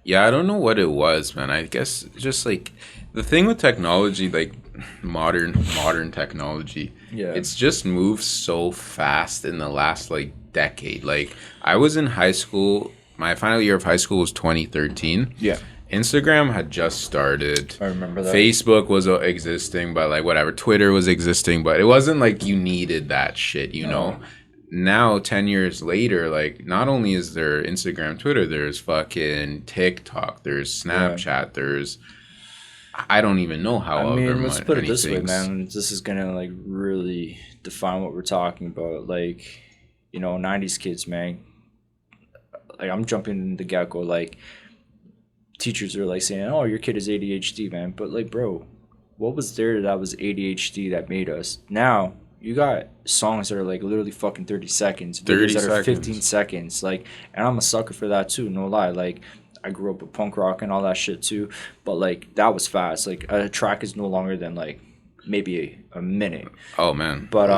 Yeah, I don't know what it was, man. I guess just like the thing with technology, like modern technology, Yeah. it's just moved so fast in the last like decade. Like I was in high school, my final year of high school was 2013. Yeah. Instagram had just started. I remember that. Facebook was existing, but like whatever, Twitter was existing, but it wasn't like you needed that shit, you know? Now 10 years later, like not only is there Instagram, Twitter, there's fucking TikTok, there's Snapchat, there's I don't even know how I mean, other let's put it many this way, things. man. This is gonna like really define what we're talking about. Like, you know, 90s kids, man. Like, I'm jumping the get go. Like, teachers are like saying, "Oh, your kid is ADHD, man." But like, bro, what was there that was ADHD that made us? Now you got songs that are like literally fucking 30 seconds, 30 videos that are 15 seconds. seconds. Like, and I'm a sucker for that too. No lie. Like, I grew up with punk rock and all that shit too. But like, that was fast. Like, a track is no longer than like maybe a minute. Oh man. But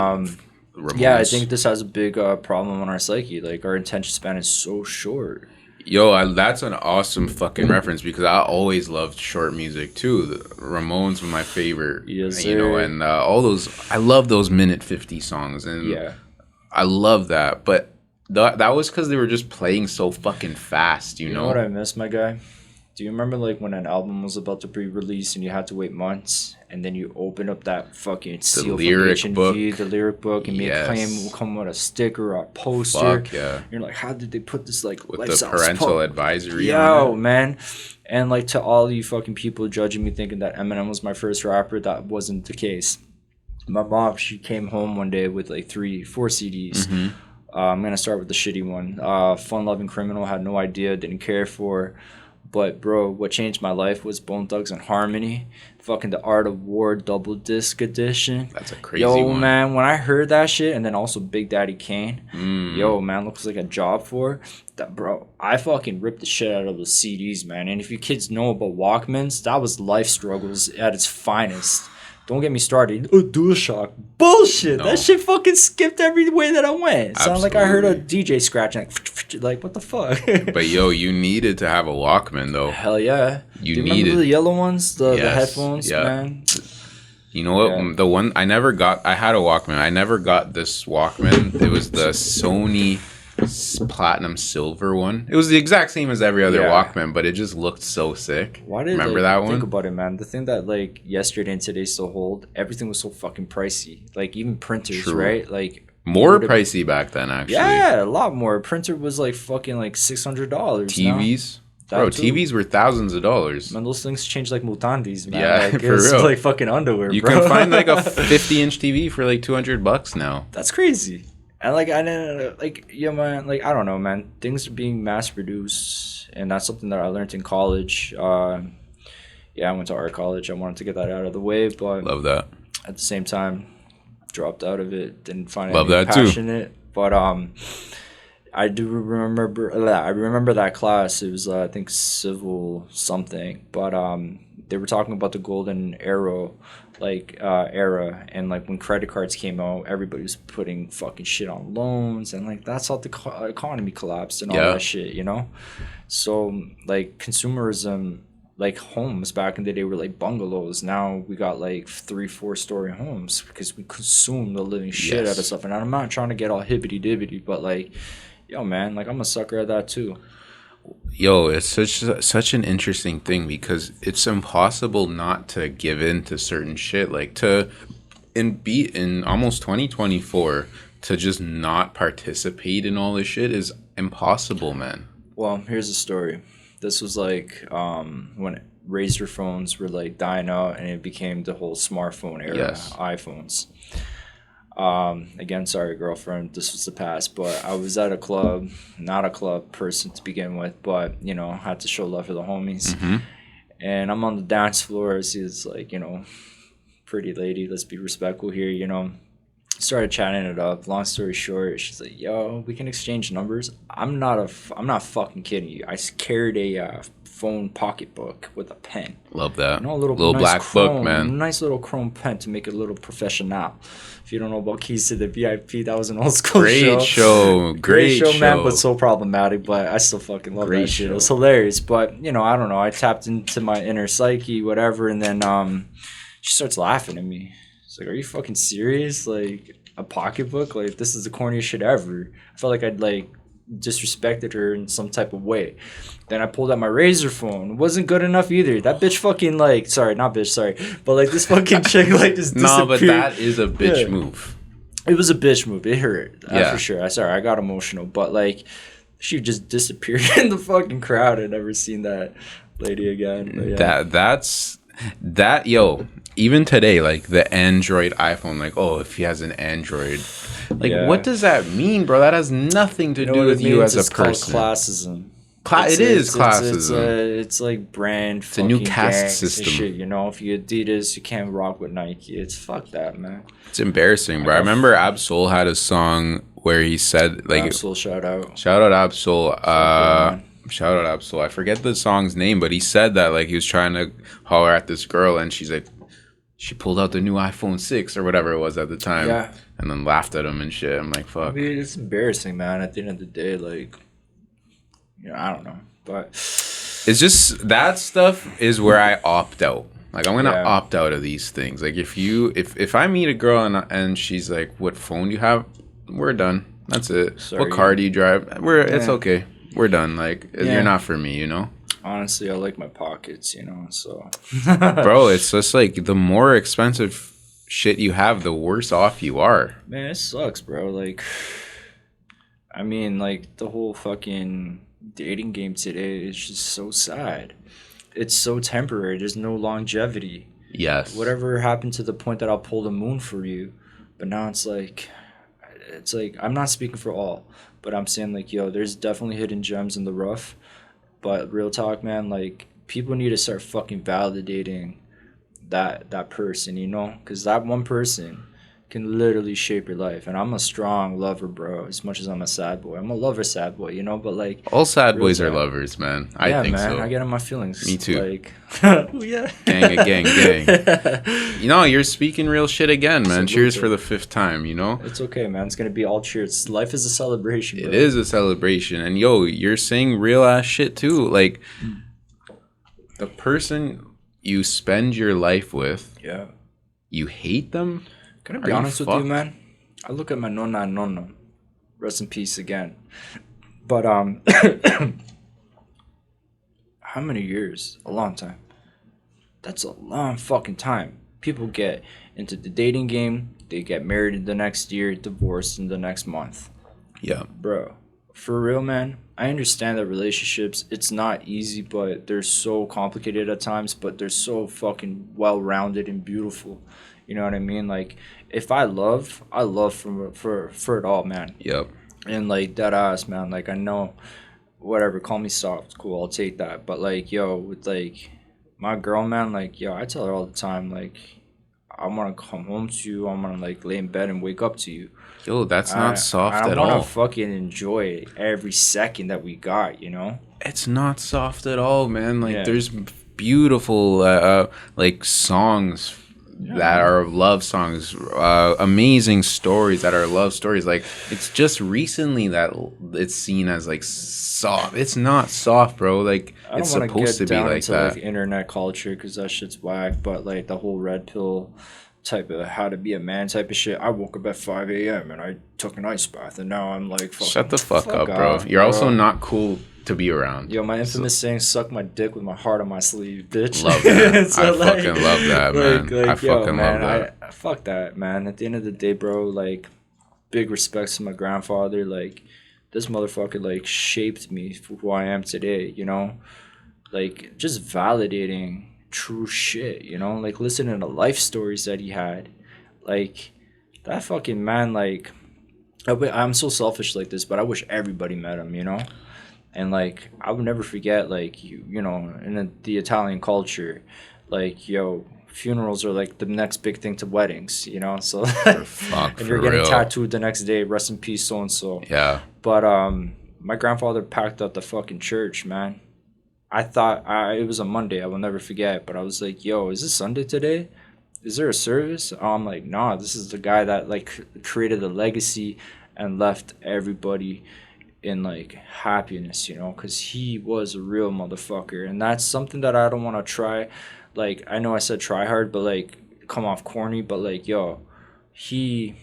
yeah, I Ramones. think this has a big problem on our psyche. Like, our attention span is so short. Yo, that's an awesome fucking reference because I always loved short music too. The Ramones were my favorite, Yes, you know, sir. and all those. I love those minute 50 songs, and Yeah. I love that. But that was because they were just playing so fucking fast, you You know know. what I miss, my guy? Do you remember like when an album was about to be released and you had to wait months, and then you open up that fucking seal from lyric H&V, book. the lyric book, and me a claim Yes. will come with a sticker or a poster. Fuck yeah, You're like, how did they put this like with the lifestyle parental support? advisory Yo, on it. man. And like, to all you fucking people judging me thinking that Eminem was my first rapper, that wasn't the case. My mom, she came home one day with like 4 CDs. Mm-hmm. I'm gonna start with the shitty one. Fun Loving Criminal, had no idea, didn't care for. But bro, what changed my life was Bone Thugs and Harmony, fucking The Art of War double disc edition. That's a crazy Yo, one. man, when I heard that shit, and then also Big Daddy Kane, Mm. yo, man, looks like a job for that, bro. I fucking ripped the shit out of those CDs, man. And if you kids know about Walkmans, that was life struggles at its finest. Don't get me started. Oh, DualShock. Bullshit. No. That shit fucking skipped every way that I went. Sounded like I heard a Absolutely. DJ scratching. Like, what the fuck? But yo, you needed to have a Walkman though. Hell yeah. You Do you remember needed. the yellow ones? The Yes, headphones, yeah. man? You know what? Yeah. The one I never got. I had a Walkman. I never got this Walkman. It was the Sony Platinum Silver one. It was the exact same as every other Yeah. Walkman, but it just looked so sick. Why did Remember like, that think one? about it, man? The thing that like yesterday and today still hold, everything was so fucking pricey. Like, even printers, True. right? Like, More would've- pricey back then, actually. yeah, a lot more. A printer was like fucking like $600. TVs, That bro. too. TVs were thousands of dollars. Man, those things change like mutandis, man. Yeah, Like, for it's real. like fucking underwear, You bro. can find like a 50-inch TV for like $200 now. That's crazy. And like, I didn't like, yeah, man. Like, I don't know, man. Things are being mass produced, and that's something that I learned in college. Yeah, I went to art college. I wanted to get that out of the way, but Love that. at the same time, dropped out of it. Didn't find Love any that too. passion in it. But I do remember. I remember that class. It was I think civil something. But they were talking about the golden era, era, and like when credit cards came out, everybody was putting fucking shit on loans, and like that's how the economy collapsed and all Yeah. that shit, you know. So like consumerism. Like homes back in the day were like bungalows. Now we got like 3-4 story homes because we consume the living shit Yes. out of stuff. And I'm not trying to get all hibbity dibbity, but like, yo, man, like I'm a sucker at that too. Yo, it's such an interesting thing because it's impossible not to give in to certain shit. Like in almost 2024 to just not participate in all this shit is impossible, man. Well, here's a story. This was like when Razor phones were like dying out, and it became the whole smartphone era, Yes. iPhones. Again, sorry, girlfriend, this was the past, but I was at a club, not a club person to begin with, but you know, had to show love for the homies. And I'm on the dance floor. I see this like, you know, pretty lady. Let's be respectful here, you know. Started chatting it up. Long story short, she's like, "Yo, we can exchange numbers." I'm not fucking kidding you. Carried a phone pocketbook with a pen. Love that. You know, a little nice black chrome, book, man. nice little chrome pen to make it a little professional. If you don't know about Keys to the VIP, that was an old school Great show. Great show, man, but so problematic. But I still fucking love that shit. It was hilarious. But you know, I don't know. I tapped into my inner psyche, whatever, and then she starts laughing at me. She's like, "Are you fucking serious? Like a pocketbook? Like this is the corniest shit ever." I felt like I'd like disrespected her in some type of way. Then I pulled out my Razor phone. It wasn't good enough either. That bitch fucking like, sorry, not bitch, sorry, but like this fucking chick like just disappeared. No, but that is a bitch move. It was a bitch move. It hurt. Yeah, for sure. I got emotional, but like she just disappeared in the fucking crowd. I'd never seen that lady again. But, yeah. Yo, even today, like the Android iPhone, like, oh, if he has an Android, like, what does that mean, bro? That has nothing to do with you as a person. Classism. It is classism. It's like brand. It's a new caste system. Shit, you know, if you Adidas, you can't rock with Nike. It's fuck that, man. It's embarrassing, bro. I remember Absol had a song where he said, like, Absol, shout out Absol. Shout out Absol. I forget the song's name, but he said that like he was trying to holler at this girl, and she's like, she pulled out the new iPhone 6 or whatever it was at the time, and then laughed at him and shit. I'm like, fuck. I mean, it's embarrassing, man. At the end of the day, like, you know, I don't know, but it's just that stuff is where I opt out. Like, I'm gonna opt out of these things. Like, if I meet a girl and she's like, "What phone do you have?" We're done. That's it. Sorry, what car do you drive? It's okay. We're done. Like, you're not for me, you know? Honestly, I like my pockets, you know, so. Bro, it's just like the more expensive shit you have, the worse off you are. Man, it sucks, bro. Like, I mean, like, the whole fucking dating game today is just so sad. It's so temporary. There's no longevity. Yes. Whatever happened to the point that I'll pull the moon for you, but now it's like I'm not speaking for all, but I'm saying like, yo, there's definitely hidden gems in the rough. But real talk, man, like people need to start fucking validating that person, you know, because that one person can literally shape your life. And I'm a strong lover, bro, as much as I'm a sad boy. I'm a lover sad boy, you know, but like all sad boys are lovers, man. I think man, so. I get in my feelings. Me too. Like gang. You know, you're speaking real shit again, man. Absolutely. Cheers for the 5th time, you know? It's okay, man. It's gonna be all cheers. Life is a celebration, bro. It is a celebration. And yo, you're saying real ass shit too. Like the person you spend your life with, you hate them. Can I be honest with you, man? I look at my nonna and nonna. Rest in peace again. But how many years? A long time. That's a long fucking time. People get into the dating game. They get married in the next year, divorced in the next month. Yeah. Bro, for real, man. I understand that relationships, it's not easy, but they're so complicated at times, but they're so fucking well-rounded and beautiful. You know what I mean? Like, if I love for it all, man. Yep. And like that ass, man. Like, I know, whatever, call me soft, cool, I'll take that. But like, yo, with like my girl, man, like, yo, I tell her all the time, like, I want to come home to you. I want to like lay in bed and wake up to you. Yo, that's not soft at all. I want to fucking enjoy every second that we got, you know? It's not soft at all, man. Like, there's beautiful like songs that are love songs, amazing stories that are love stories. Like, it's just recently that it's seen as like soft. It's not soft, bro. Like, it's supposed to be like that. Like internet culture, because that shit's whack. But like the whole red pill type of how to be a man type of shit. I woke up at 5 a.m. and I took an ice bath, and now I'm like, shut the fuck up, bro. You're also not cool to be around. Yo, my infamous saying, suck my dick with my heart on my sleeve, bitch. Love that. So I fucking love that, man. I fucking love that. Fuck that, man. At the end of the day, bro, like, big respects to my grandfather. Like, this motherfucker, like, shaped me for who I am today, you know? Like, just validating true shit, you know? Like, listening to life stories that he had. Like, that fucking man, like, I'm so selfish like this, but I wish everybody met him, you know? And I would never forget, you know, in the Italian culture, yo, funerals are like the next big thing to weddings, you know. So Fuck, and you're for getting real. tattooed the next day. Rest in peace, so and so. Yeah. But my grandfather packed out the fucking church, man. I thought it was a Monday. I will never forget. But I was like, "Yo, is it Sunday today? Is there a service?" I'm like, "Nah, this is the guy that like created a legacy and left everybody in like happiness, you know, because he was a real motherfucker." And that's something that I don't want to try. Like, I know I said try hard, but like come off corny. But like, yo, he,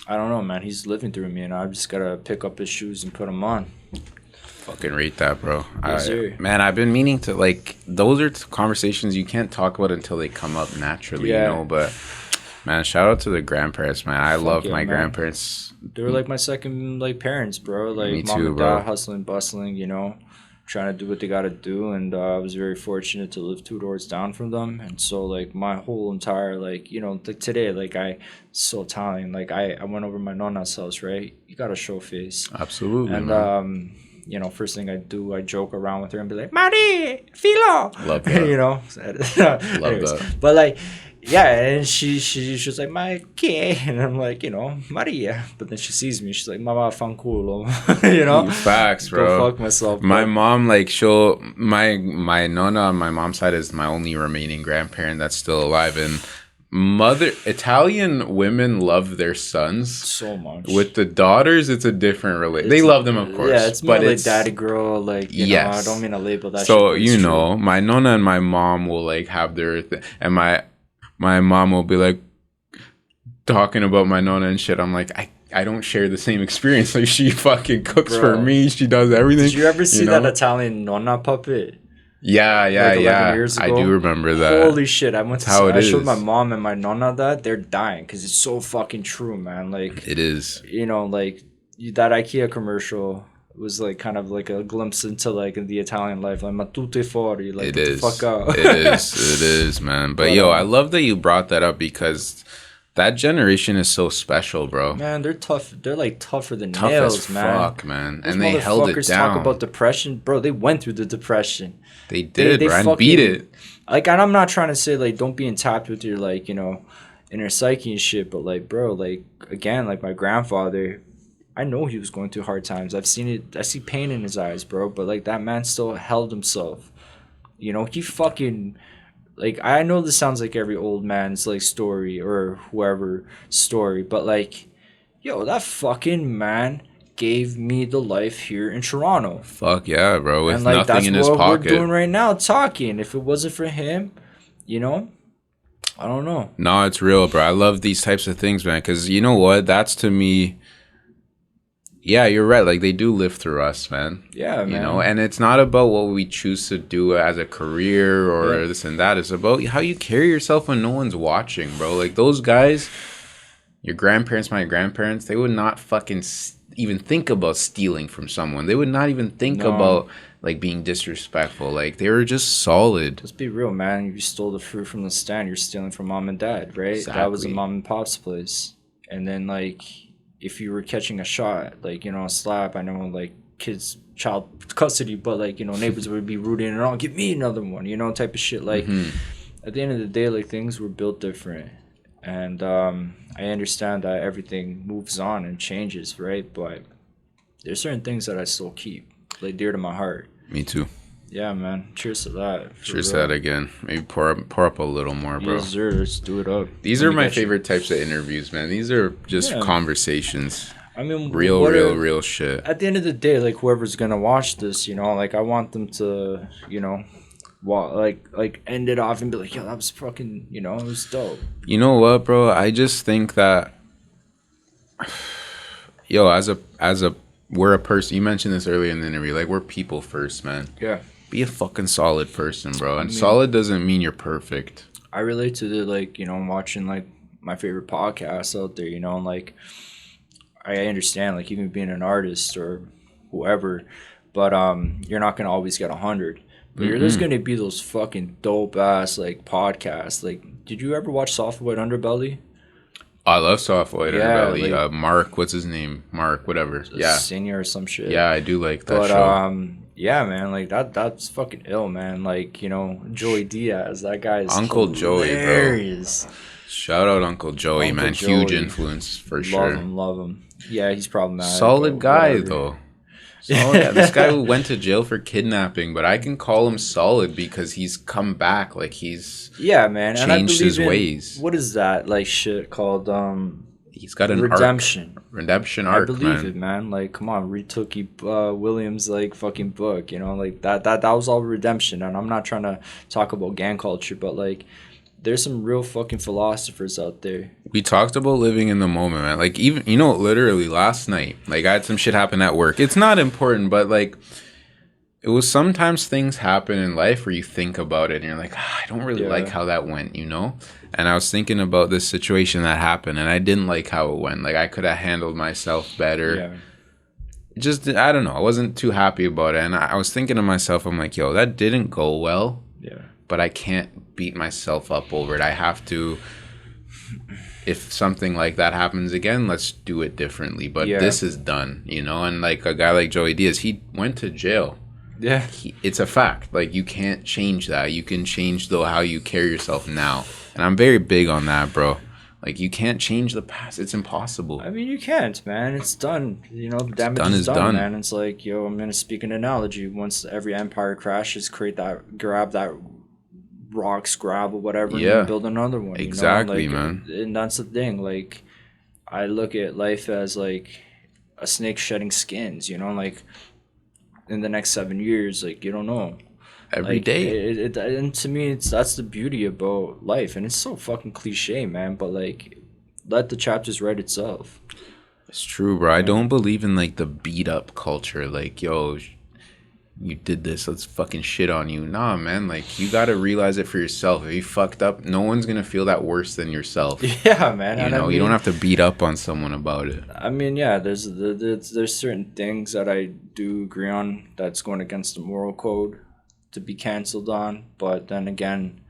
I don't know, man. He's living through me, and I just gotta pick up his shoes and put them on. Fucking rate that, bro. Yes, sir. Man, I've been meaning to, like, those are conversations you can't talk about until they come up naturally, Yeah. you know. But man, shout out to the grandparents, man. I love yeah, my man. grandparents. They were like my second like parents, bro. Like Me mom too, and bro. dad hustling, bustling, you know, trying to do what they gotta do. And I was very fortunate to live 2 doors down from them. And so like my whole entire like, you know, like today, like I so Italian. Like I went over my nonna's house, right? You gotta show face. Absolutely, And man. you know, first thing I do, I joke around with her and be like, Mari, Filo. Love that. You know. Anyways, that. but like, yeah, and she's just like, my kid, and I'm like, you know, Maria. But then she sees me, she's like, Mama fanculo, you know. Facts, bro. Go fuck myself. My bro. mom, like, my nonna on my mom's side is my only remaining grandparent that's still alive, and Italian women love their sons So much. with the daughters. It's a different relation. They love them, of course. Yeah, it's more but like daddy girl, like, you know, I Yes. don't mean to label that So shit, but it's you true. know, my nonna and my mom will like have their and my mom will be like talking about my nonna and shit. I'm like, I don't share the same experience. Like, she fucking cooks for Bro. me. She does everything. Did you ever see know? that Italian nonna puppet? Yeah, like 11 yeah. years I ago? do remember that. Holy shit! I went to. how it I showed is. my mom and my nonna that they're dying because it's so fucking true, man. Like, It is. you know, like that IKEA commercial was like kind of like a glimpse into like the Italian life. Like, ma tutte fuori, like It get the is. fuck out. It is, man. But yo, I love that you brought that up because that generation is so special, bro. Man, they're tough. They're like tougher than Tough nails, as man. fuck, man. Those And they held it motherfuckers down. talk about depression, bro. They went through the depression. They did, they bro, and fucking- beat it. Like, and I'm not trying to say like don't be in touch with your like, you know, inner psyche and shit, but like, bro, like again, like my grandfather, I know he was going through hard times. I've seen it. I see pain in his eyes, bro. But like that man still held himself. You know, he fucking like, I know this sounds like every old man's like story or whoever story, but like, yo, that fucking man gave me the life here in Toronto. Fuck yeah, bro. With And like nothing that's in his what pocket. we're doing right now, talking. If it wasn't for him, you know, I don't know. No, it's real, bro. I love these types of things, man. Because you know what? That's to me. Yeah, you're right. Like, they do live through us, man. Yeah, man. You know, and it's not about what we choose to do as a career or Yeah. this and that. It's about how you carry yourself when no one's watching, bro. Like, those guys, your grandparents, my grandparents, they would not fucking even think about stealing from someone. They would not even think No. about, like, being disrespectful. Like, they were just solid. Let's be real, man. If you stole the fruit from the stand, you're stealing from mom and dad, right? That was a Exactly. mom and pop's place. And then, like, if you were catching a shot, like, you know, a slap, I know, like, kids, child custody, but, like, you know, neighbors would be rooting and all, give me another one, you know, type of shit. Like, at the end of the day, like, things were built different. And I understand that everything moves on and changes, right? But there's certain things that I still keep, like, dear to my heart. Me too. Yeah, man. Cheers to that. for Cheers to real. that again. Maybe pour up a little more, bro. Yes, sir. Let's do it up. These Let are me my get you. favorite types of interviews, man. These are just Yeah. conversations. I mean, Real, what real, are- real shit. At the end of the day, like whoever's gonna watch this, you know, like I want them to, you know, like end it off and be like, yo, that was fucking, you know, it was dope. You know what, bro? I just think that, yo, as a, we're a person. You mentioned this earlier in the interview. Like, we're people first, man. Yeah. Be a fucking solid person, bro. And solid doesn't mean you're perfect. I relate to the like, you know, watching like my favorite podcasts out there, you know, and like I understand like even being an artist or whoever, but you're not gonna always get 100. But there's gonna be those fucking dope ass like podcasts. Like, did you ever watch Soft White Underbelly? I love Soft White Yeah, Underbelly. like- Mark, what's his name? Mark, whatever. Yeah. Senior or some shit. Yeah, I do like that But show. Yeah, man, like that's fucking ill, man. Like, you know, Joey Diaz, that guy is Uncle Joey, bro. hilarious. Shout out Uncle Joey, Uncle man. Joey. Huge influence for Love sure. him, love him. Yeah, he's problematic. Solid but guy whatever. though. So yeah, this guy who went to jail for kidnapping, but I can call him solid because he's come back. Like he's Yeah, man. And I changed believe his in, ways. what is that like shit called He's got an redemption. Redemption I arc, believe man. it, man. Like, come on, read Tookie Williams' like fucking book. You know, like that was all redemption. And I'm not trying to talk about gang culture, but like, there's some real fucking philosophers out there. We talked about living in the moment, man. Like even literally last night, like I had some shit happen at work. It's not important, but like it was sometimes things happen in life where you think about it and you're like, I don't really like how that went, you know? And I was thinking about this situation that happened and I didn't like how it went. Like I could have handled myself better. Yeah. Just, I don't know. I wasn't too happy about it. And I was thinking to myself, I'm like, yo, that didn't go well. Yeah. But I can't beat myself up over it. I have to, if something like that happens again, let's do it differently. But this is done, you know? And like a guy like Joey Diaz, he went to jail. Yeah. It's a fact. Like you can't change that. You can change though how you carry yourself now. And I'm very big on that, bro. Like you can't change the past. It's impossible. I mean, you can't, man. It's done. You know, the damage is done, man. It's like, yo, I'm gonna speak an analogy. Once every empire crashes, grab that rock, scrap or whatever, and build another one. Exactly, you know? man. And that's the thing. Like, I look at life as like a snake shedding skins. You know, like in the next 7 years, like you don't know. Every day. And to me, that's the beauty about life, and it's so fucking cliche, man. But like, let the chapters write itself. It's true, bro. I don't believe in like the beat up culture. Like, yo, you did this, let's fucking shit on you. Nah, man. Like, you gotta realize it for yourself. If you fucked up, no one's gonna feel that worse than yourself. Yeah, man. You know, you don't have to beat up on someone about it. I mean, yeah, there's certain things that I do agree on that's going against the moral code to be canceled on, but then again,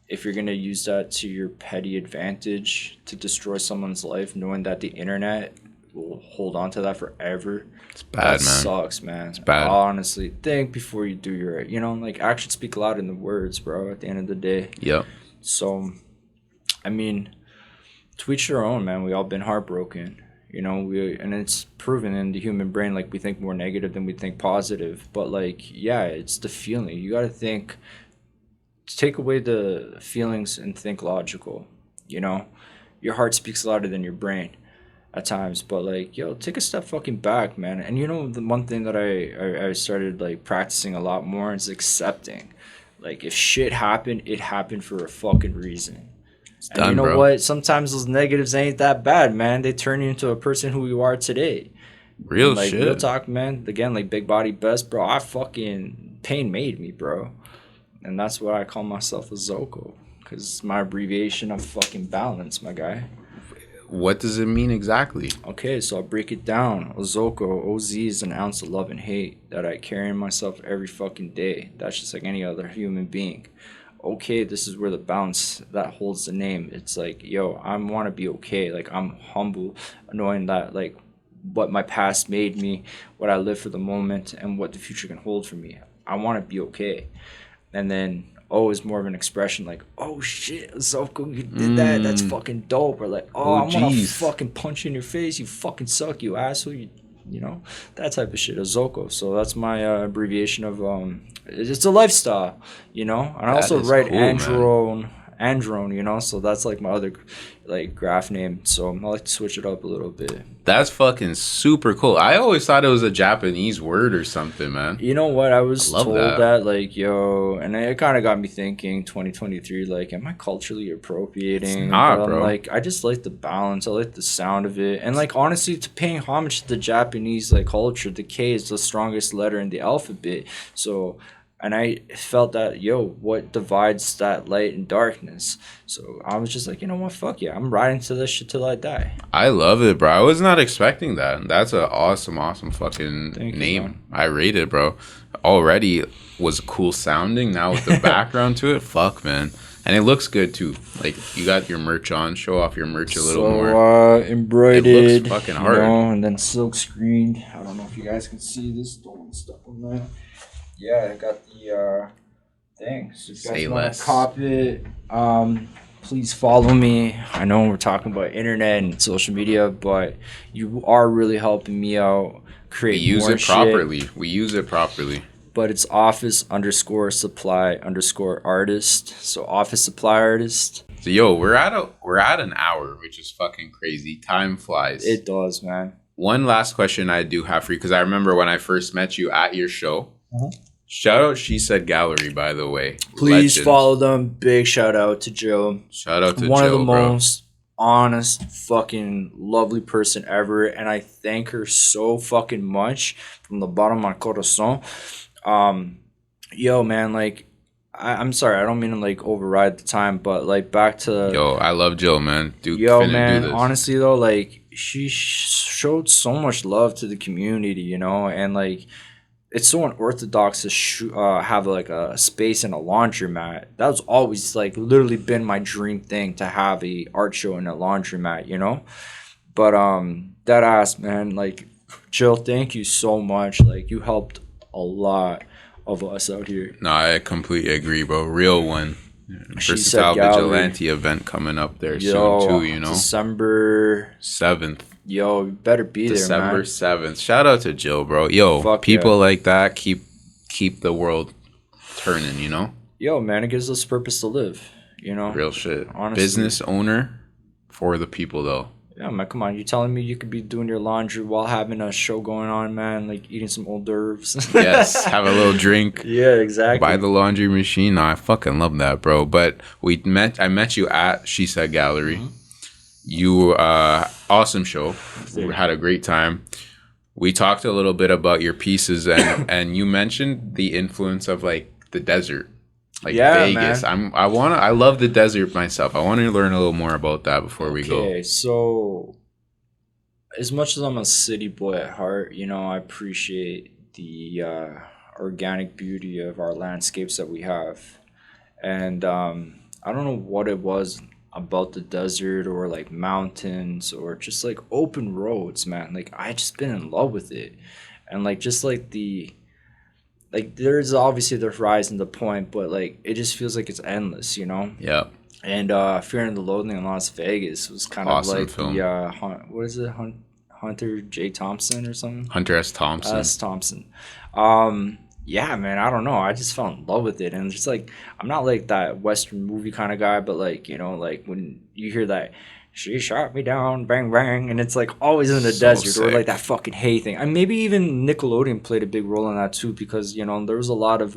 if you're gonna use that to your petty advantage to destroy someone's life, knowing that the internet will hold on to that forever, it's bad, that man. Sucks, man. It's bad. Honestly, think before you do your, you know, like actions speak louder than the words, bro. At the end of the day. Yep. So, I mean, to each their own, man. We all been heartbroken. You know, and it's proven in the human brain, like we think more negative than we think positive. But like, yeah, it's the feeling. You got to take away the feelings and think logical. You know, your heart speaks louder than your brain at times. But like, yo, take a step fucking back, man. And you know, the one thing that I started like practicing a lot more is accepting. Like, if shit happened, it happened for a fucking reason. And done, you know bro. what? Sometimes those negatives ain't that bad, man. They turn you into a person who you are today. Real like, shit. Real talk, man. Again, like big body best, bro. I fucking pain made me, bro. And that's why I call myself Ozokoh. Because it's my abbreviation of fucking balance, my guy. What does it mean exactly? Okay, so I'll break it down. Ozokoh, OZ is an ounce of love and hate that I carry in myself every fucking day. That's just like any other human being. Okay, this is where the balance that holds the name. It's like, yo, I want to be okay. Like, I'm humble, knowing that, like, what my past made me, what I live for the moment, and what the future can hold for me. I want to be okay. And then O is more of an expression like, oh shit, Zargo, you did that. That's fucking dope. Or like, oh, I'm gonna fucking punch you in your face. You fucking suck, you asshole. You know, that type of shit. Ozokoh. So that's my abbreviation of it's a lifestyle, you know. And I also write cool, Androne, you know. So that's like my other like graph name. So I like to switch it up a little bit. That's fucking super cool. I always thought it was a Japanese word or something, man. You know what? I was told that, like, yo, and it kind of got me thinking 2023, like, am I culturally appropriating? It's not, but bro. Like, I just like the balance. I like the sound of it. And, like, honestly, to paying homage to the Japanese, like, culture, the K is the strongest letter in the alphabet. So, and I felt that, yo, what divides that light and darkness? So I was just like, you know what? Fuck yeah. I'm riding to this shit till I die. I love it, bro. I was not expecting that. That's an awesome fucking name. You, I rate it, bro. Already was cool sounding. Now with the background to it, fuck, man. And it looks good too. Like you got your merch on. Show off your merch a little more. Embroidered. It looks fucking hard. And then silk screened. I don't know if you guys can see this. Don't want to step on that. Yeah, I got the thing. So if you guys want to cop it, please follow me. I know we're talking about internet and social media, but you are really helping me out. Create more shit. We use it properly. But it's office_supply_artist. So office supply artist. So yo, we're at an hour, which is fucking crazy. Time flies. It does, man. One last question I do have for you, because I remember when I first met you at your show. Shout out She Said Gallery, by the way. Please follow them. Big shout out to Jill. Shout out to Jill, one of the most honest, fucking lovely person ever, and I thank her so fucking much from the bottom of my corazon. Yo, man, like, I'm sorry, I don't mean to like override the time, but like back to I love Jill, man. Man, honestly though, like she showed so much love to the community, you know, and like it's so unorthodox to have like a space in a laundromat. That was always like literally been my dream thing, to have a art show in a laundromat, you know. But that ass, man, like Jill, thank you so much. Like you helped a lot of us out here. No, I completely agree, bro. Real one. Versatile Vigilante event coming up there soon too, you know. December 7th. Yo, you better be December there, man. 7th. Shout out to Jill, bro. Yo, people like that keep the world turning, you know? Yo, man, it gives us purpose to live, you know? Real shit. Honestly. Business owner for the people, though. Yeah, man, come on. You telling me you could be doing your laundry while having a show going on, man? Like eating some hors d'oeuvres. Yes, have a little drink. Yeah, exactly. Buy the laundry machine. No, I fucking love that, bro. But I met you at She Said Gallery. Mm-hmm. You awesome show. We had a great time. We talked a little bit about your pieces, and you mentioned the influence of like the desert. Like Vegas. Man. I love the desert myself. I want to learn a little more about that before we go. Okay, so as much as I'm a city boy at heart, you know, I appreciate the organic beauty of our landscapes that we have. And I don't know what it was about the desert or like mountains or just like open roads, man. Like I just been in love with it. And like just like there's obviously the horizon, the point, but like it just feels like it's endless, you know? Yeah. And Fear and the Loathing in Las Vegas was kind of like film. What is it? Hunter J. Thompson or something? Hunter S. Thompson. S. Thompson. Yeah, man, I don't know. I just fell in love with it. And just like, I'm not like that Western movie kind of guy, but like, you know, like when you hear that, she shot me down, bang, bang, and it's like always in the desert, sick. Or like that fucking hay thing. And maybe even Nickelodeon played a big role in that too, because, you know, there was a lot of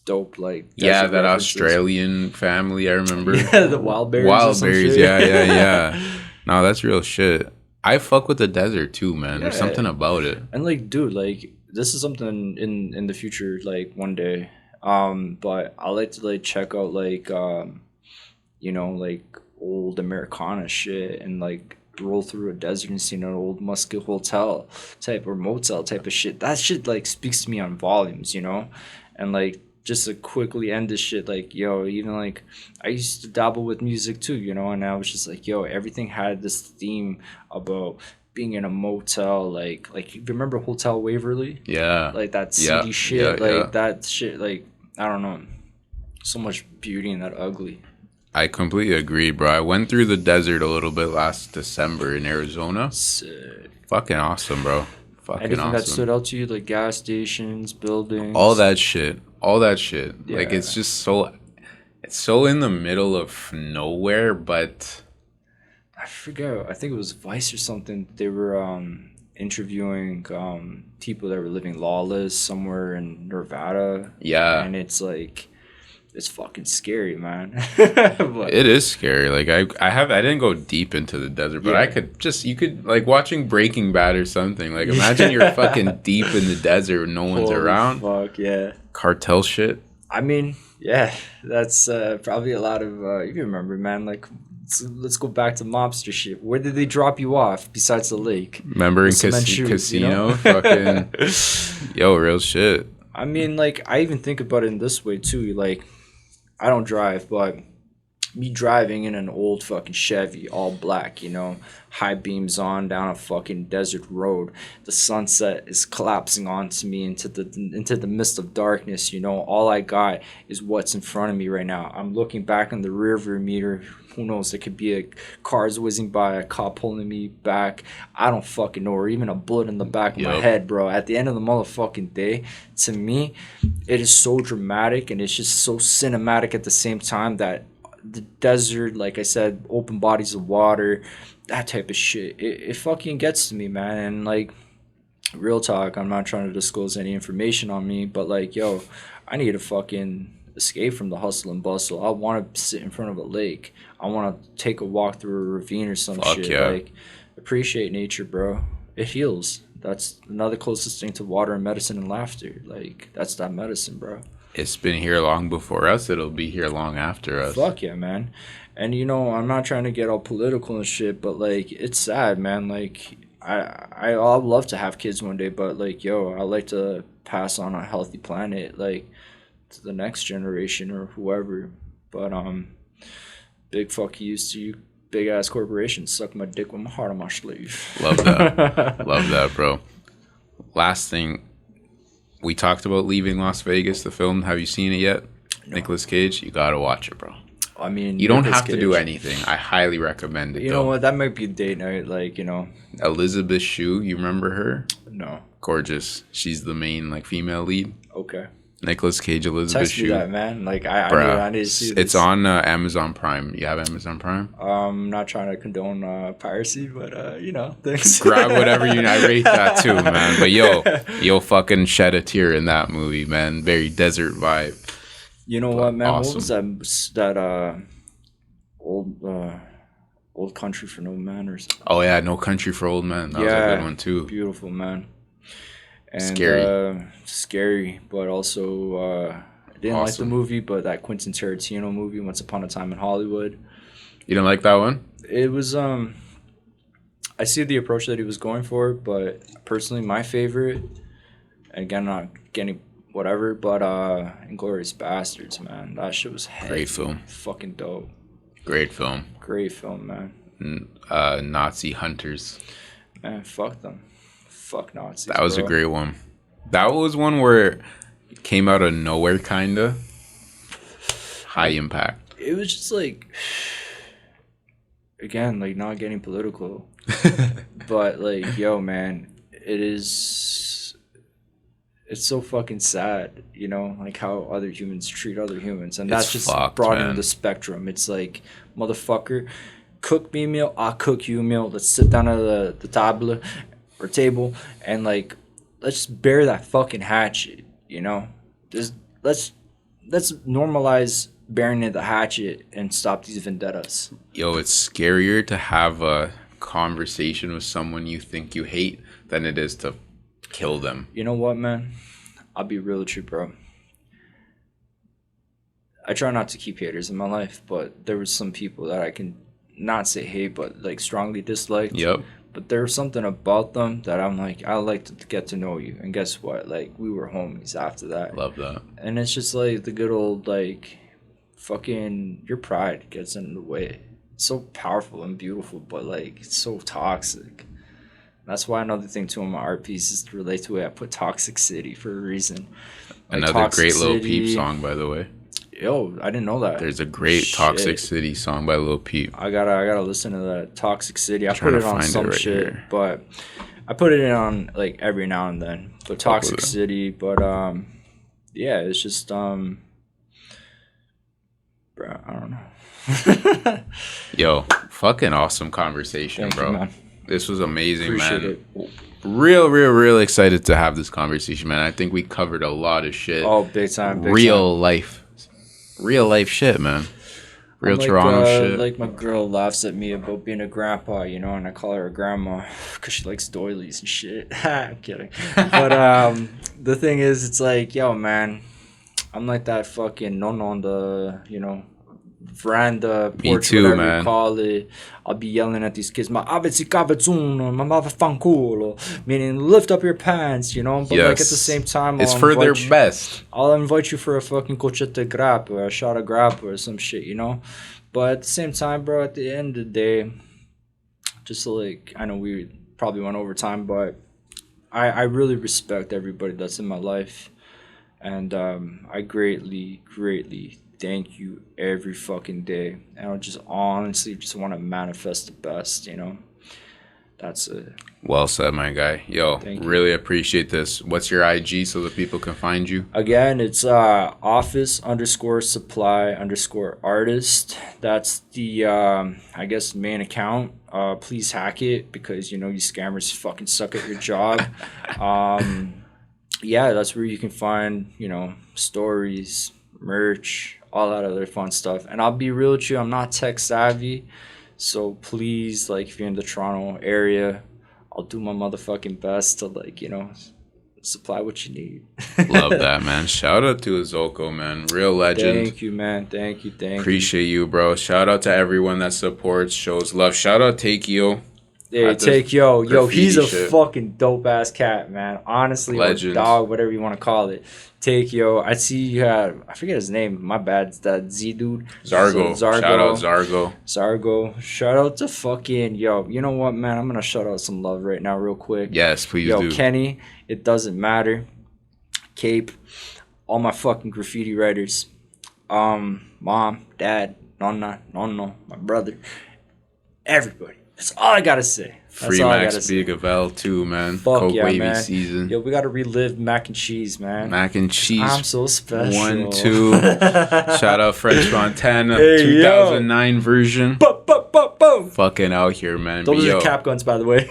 dope, like, that Australian family, I remember. Yeah, the wild berries. Wild berries, yeah. No, that's real shit. I fuck with the desert too, man. Yeah. There's something about it. And like, dude, like, this is something in the future, like one day. But I like to like check out like, you know, like old Americana shit and like roll through a desert and see an old musky hotel type or motel type of shit. That shit like speaks to me on volumes, you know? And like just to quickly end this shit, like, yo, even like I used to dabble with music too, you know, and I was just like, yo, everything had this theme about being in a motel, like you remember Hotel Waverly? Yeah. Like that seedy shit, that shit, like, I don't know. So much beauty in that ugly. I completely agree, bro. I went through the desert a little bit last December in Arizona. Sick. Fucking awesome, bro. Fucking anything awesome. That stood out to you, like gas stations, buildings? All that shit. Yeah. Like, it's just it's so in the middle of nowhere, but I forget. I think it was Vice or something. They were interviewing people that were living lawless somewhere in Nevada. Yeah. And it's like, it's fucking scary, man. But it is scary. Like I didn't go deep into the desert, but you could like watching Breaking Bad or something. Like imagine you're fucking deep in the desert and no one's around. Fuck yeah. Cartel shit. I mean, yeah, that's probably a lot of you remember, man, like let's go back to mobster shit. Where did they drop you off besides the lake? Remember in casino, you know? Fucking yo, real shit. I mean, like I even think about it in this way too. Like I don't drive, but me driving in an old fucking Chevy, all black, you know, high beams on down a fucking desert road. The sunset is collapsing onto me into the mist of darkness. You know, all I got is what's in front of me right now. I'm looking back on the rear view mirror. Who knows? There could be a cars whizzing by, a cop pulling me back. I don't fucking know, or even a bullet in the back of my head, bro. At the end of the motherfucking day, to me, it is so dramatic and it's just so cinematic at the same time that the desert, like I said, open bodies of water, that type of shit, it fucking gets to me, man. And like, real talk, I'm not trying to disclose any information on me, but like, yo, I need to fucking escape from the hustle and bustle. I want to sit in front of a lake. I want to take a walk through a ravine or some shit. Yeah. Like, appreciate nature, bro. It heals. That's another closest thing to water and medicine and laughter. Like, that's that medicine, bro. It's been here long before us. It'll be here long after us. Fuck yeah, man. And, you know, I'm not trying to get all political and shit, but, like, it's sad, man. Like, I'd love to have kids one day, but, like, yo, I like to pass on a healthy planet, like, to the next generation or whoever. But big fuck yous to you big ass corporations. Suck my dick with my heart on my sleeve. Love that. Love that, bro. Last thing, we talked about leaving Las Vegas, the film. Have you seen it yet? No. Nicolas Cage, you gotta watch it, bro. I mean, you don't have to do anything. I highly recommend it. You know what? That might be date night, like, you know. Elizabeth Shue, you remember her? No. Gorgeous. She's the main, like, female lead. Okay. Nicolas Cage, Elizabeth Shue. Text me that, man. Like, I need to see this. It's on Amazon Prime. You have Amazon Prime? I'm not trying to condone piracy, but, you know, thanks. Grab whatever you... I rate that, too, man. But, you'll fucking shed a tear in that movie, man. Very desert vibe. You know what, man? Awesome. What was that old Country for No Men or something? Oh, yeah, No Country for Old Men. That was a good one, too. Beautiful, man. And, scary, but also I didn't like the movie, but that Quentin Tarantino movie, Once Upon a Time in Hollywood. You didn't like that one? It was I see the approach that he was going for, but personally, my favorite, and again, not getting whatever, but Inglourious Bastards, man, that shit was heavy. Great film. Fucking dope. Great film, man. Nazi hunters. Man, fuck them. Fuck Nazis. That was a great one. That was one where it came out of nowhere, kinda. High impact. It was just like, again, like, not getting political, but like, yo, man, it's so fucking sad, you know, like how other humans treat other humans, and that's just broadening the spectrum. It's like, motherfucker, cook me a meal, I'll cook you a meal. Let's sit down at the table or table, and like, let's just bury that fucking hatchet, you know. Just let's normalize burying the hatchet and stop these vendettas. Yo, it's scarier to have a conversation with someone you think you hate than it is to kill them. You know what, man? I'll be real with you, bro. I try not to keep haters in my life, but there was some people that I can not say hate, but like strongly disliked. Yep. But there's something about them that I'm like, I like to get to know you. And guess what? Like, we were homies after that. Love that. And it's just like the good old, like, fucking, your pride gets in the way. It's so powerful and beautiful, but like, it's so toxic. That's why another thing too on my art piece is to relate to it. I put Toxic City for a reason. Like, another Toxic great Lil Peep song, by the way. Yo, I didn't know that. There's a great Toxic City song by Lil Peep. I gotta listen to that Toxic City. I put it on some shit, but I put it in on like every now and then. But Toxic City, but yeah, it's just bro, I don't know. Yo, fucking awesome conversation, bro. You, man. This was amazing, Appreciate man. It. Real excited to have this conversation, man. I think we covered a lot of shit. Oh, big time. Real life shit, man. Real Toronto shit. Like, my girl laughs at me about being a grandpa, you know, and I call her a grandma because she likes doilies and shit. I'm kidding. But the thing is, it's like, yo, man, I'm like that fucking nono on the, you know, veranda, porch, whatever man. You call it. I'll be yelling at these kids, ma avesi cabezuno, ma fanculo, meaning lift up your pants, you know. But like at the same time, it's for their best. I'll invite you for a fucking cochete grappa or a shot of grappa or some shit, you know. But at the same time, bro, at the end of the day, just like, I know we probably went over time, but I really respect everybody that's in my life. And I greatly, greatly thank you every fucking day. And I just honestly just want to manifest the best, you know? That's it. Well said, my guy. Yo, Thank you. really appreciate this. What's your IG so that people can find you? Again, it's office_supply_artist. That's the, I guess, main account. Please hack it because, you know, you scammers fucking suck at your job. Yeah, that's where you can find, you know, stories, merch, all that other fun stuff. And I'll be real with you, I'm not tech savvy. So please, like, if you're in the Toronto area, I'll do my motherfucking best to, like, you know, supply what you need. Love that, man. Shout out to Ozokoh, man. Real legend. Thank you, man. Thank you. Appreciate you, bro. Shout out to everyone that supports, shows love. Shout out Takeo. Hey, Takeo. Yo, he's a shit. fucking dope ass cat, man. Honestly, Legend. or dog, whatever you want to call it. Takeo. I see you have, I forget his name. My bad. It's that Z dude. Zargo. Shout out Zargo. Zargo. Shout out to fucking, yo, you know what, man? I'm going to shout out some love right now, real quick. Yes, please yo, do. Kenny, it doesn't matter. Cape, all my fucking graffiti writers. Mom, dad, nonna, nonno, my brother. Everybody. That's all I gotta say. Free Max Big of L too, man. Fuck Coke yeah, Wavy man. season. Yo, we gotta relive mac and cheese, man. Mac and cheese. I'm so special. 1, 2. Shout out French Montana, Hey, 2009 version. Boom, boom, boom, boom. Fucking out here, man. Those But are cap guns, by the way.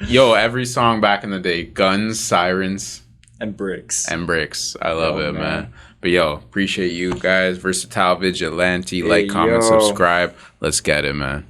yo, every song back in the day, guns, sirens, and bricks. and bricks. I love Yo, it, man. man. But yo, appreciate you guys. Versatile Vigilante. Hey, Like, comment, yo. subscribe. Let's get it, man.